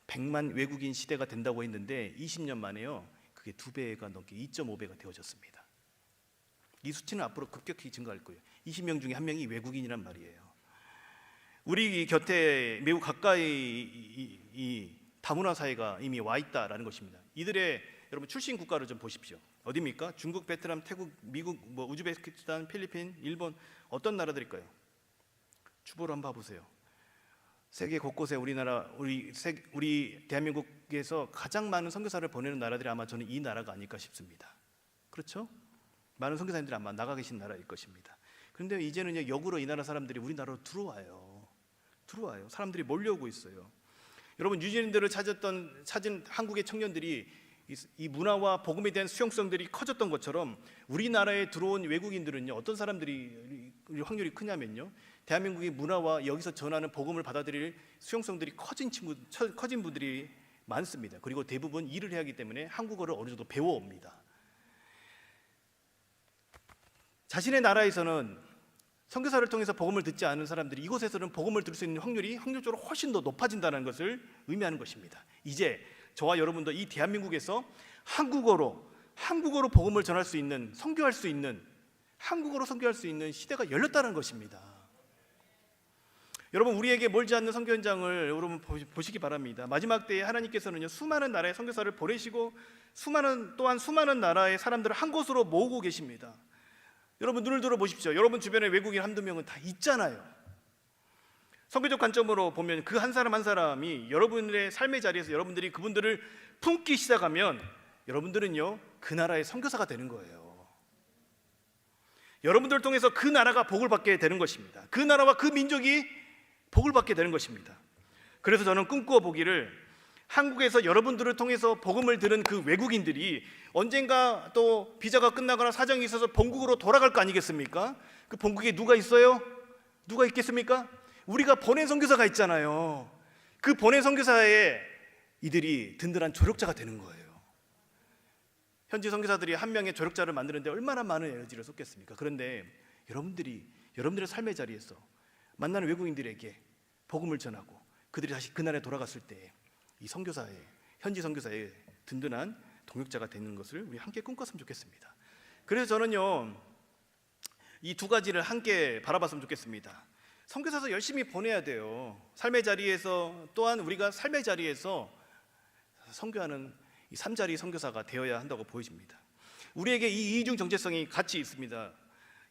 [SPEAKER 1] 100만 외국인 시대가 된다고 했는데 20년 만에요, 그게 2배가 넘게 2.5배가 되어졌습니다. 이 수치는 앞으로 급격히 증가할 거예요. 20명 중에 1명이 외국인이란 말이에요. 우리 곁에 매우 가까이 이 다문화 사회가 이미 와 있다라는 것입니다. 이들의 여러분 출신 국가를 좀 보십시오. 어디입니까? 중국, 베트남, 태국, 미국, 우즈베키스탄, 필리핀, 일본, 어떤 나라들일까요? 주보를 한번 봐보세요. 세계 곳곳에 우리 대한민국에서 가장 많은 선교사를 보내는 나라들이 아마 저는 이 나라가 아닐까 싶습니다. 그렇죠? 많은 선교사님들이 아마 나가 계신 나라일 것입니다. 그런데 이제는요, 역으로 이 나라 사람들이 우리나라로 들어와요. 사람들이 몰려오고 있어요. 여러분, 유지인들을 찾은 한국의 청년들이 이 문화와 복음에 대한 수용성들이 커졌던 것처럼 우리나라에 들어온 외국인들은요, 어떤 사람들이 확률이 크냐면요, 대한민국의 문화와 여기서 전하는 복음을 받아들일 수용성들이 커진 분들이 많습니다. 그리고 대부분 일을 해야 하기 때문에 한국어를 어느 정도 배워옵니다. 자신의 나라에서는 선교사를 통해서 복음을 듣지 않은 사람들이 이곳에서는 복음을 들을 수 있는 확률이 확률적으로 훨씬 더 높아진다는 것을 의미하는 것입니다. 이제 저와 여러분도 이 대한민국에서 한국어로 복음을 전할 수 있는, 선교할 수 있는, 한국어로 선교할 수 있는 시대가 열렸다는 것입니다. 여러분, 우리에게 멀지 않는 선교 현장을 여러분 보시기 바랍니다. 마지막 때에 하나님께서는요, 수많은 나라의 선교사를 보내시고 수많은 나라의 사람들을 한 곳으로 모으고 계십니다. 여러분, 눈을 들어 보십시오. 여러분 주변에 외국인 한두 명은 다 있잖아요. 선교적 관점으로 보면 그 한 사람 한 사람이 여러분의 삶의 자리에서 여러분들이 그분들을 품기 시작하면 여러분들은요, 그 나라의 선교사가 되는 거예요. 여러분들을 통해서 그 나라가 복을 받게 되는 것입니다. 그 나라와 그 민족이 복을 받게 되는 것입니다. 그래서 저는 꿈꾸어 보기를, 한국에서 여러분들을 통해서 복음을 들은 그 외국인들이 언젠가 또 비자가 끝나거나 사정이 있어서 본국으로 돌아갈 거 아니겠습니까? 그 본국에 누가 있어요? 누가 있겠습니까? 우리가 보낸 선교사가 있잖아요. 그 보낸 선교사에 이들이 든든한 조력자가 되는 거예요. 현지 선교사들이 한 명의 조력자를 만드는데 얼마나 많은 에너지를 쏟겠습니까? 그런데 여러분들의 삶의 자리에서 만나는 외국인들에게 복음을 전하고 그들이 다시 그날에 돌아갔을 때 이 현지 선교사의 든든한 동역자가 되는 것을 우리 함께 꿈꿨으면 좋겠습니다. 그래서 저는요, 이 두 가지를 함께 바라봤으면 좋겠습니다. 선교사서 열심히 보내야 돼요. 삶의 자리에서, 또한 우리가 삶의 자리에서 선교하는 이 3자리 선교사가 되어야 한다고 보여집니다. 우리에게 이 이중 정체성이 같이 있습니다.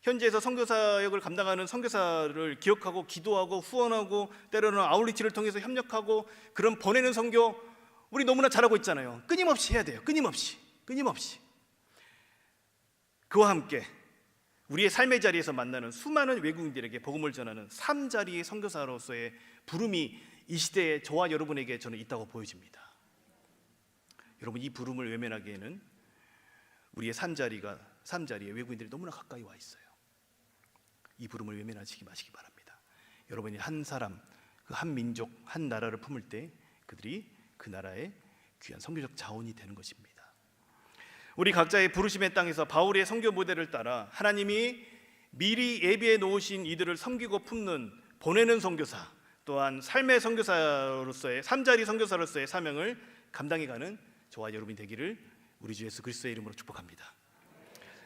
[SPEAKER 1] 현지에서 선교사역을 감당하는 선교사를 기억하고 기도하고 후원하고 때로는 아웃리치를 통해서 협력하고 그런 보내는 선교, 우리 너무나 잘하고 있잖아요. 끊임없이 해야 돼요. 끊임없이. 그와 함께 우리의 삶의 자리에서 만나는 수많은 외국인들에게 복음을 전하는 3자리의 선교사로서의 부름이 이 시대에 저와 여러분에게 저는 있다고 보여집니다. 여러분, 이 부름을 외면하기에는 우리의 3자리의 외국인들이 너무나 가까이 와 있어요. 이 부름을 외면하지 마시기 바랍니다. 여러분이 한 사람, 그 한 민족, 한 나라를 품을 때 그들이 그 나라의 귀한 선교적 자원이 되는 것입니다. 우리 각자의 부르심의 땅에서 바울의 선교 모델을 따라 하나님이 미리 예비해 놓으신 이들을 섬기고 품는 보내는 선교사, 또한 삶의 선교사로서의 3자리 선교사로서의 사명을 감당해가는 저와 여러분이 되기를 우리 주 예수 그리스도의 이름으로 축복합니다.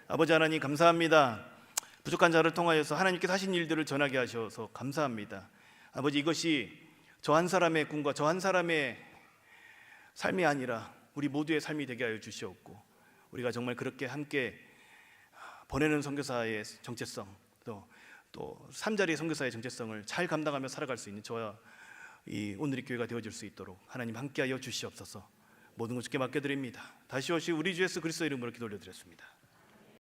[SPEAKER 1] 아버지 하나님, 감사합니다. 부족한 자를 통하여서 하나님께서 하신 일들을 전하게 하셔서 감사합니다. 아버지, 이것이 저 한 사람의 꿈과 저 한 사람의 삶이 아니라 우리 모두의 삶이 되게 하여 주시옵고, 우리가 정말 그렇게 함께 보내는 선교사의 정체성, 또 3자리의 선교사의 정체성을 잘 감당하며 살아갈 수 있는 저와 이 오늘의 교회가 되어줄 수 있도록 하나님 함께하여 주시옵소서. 모든 것 주께 맡겨드립니다. 다시 오시 우리 주 예수 그리스도 이름으로 기도 올려드렸습니다.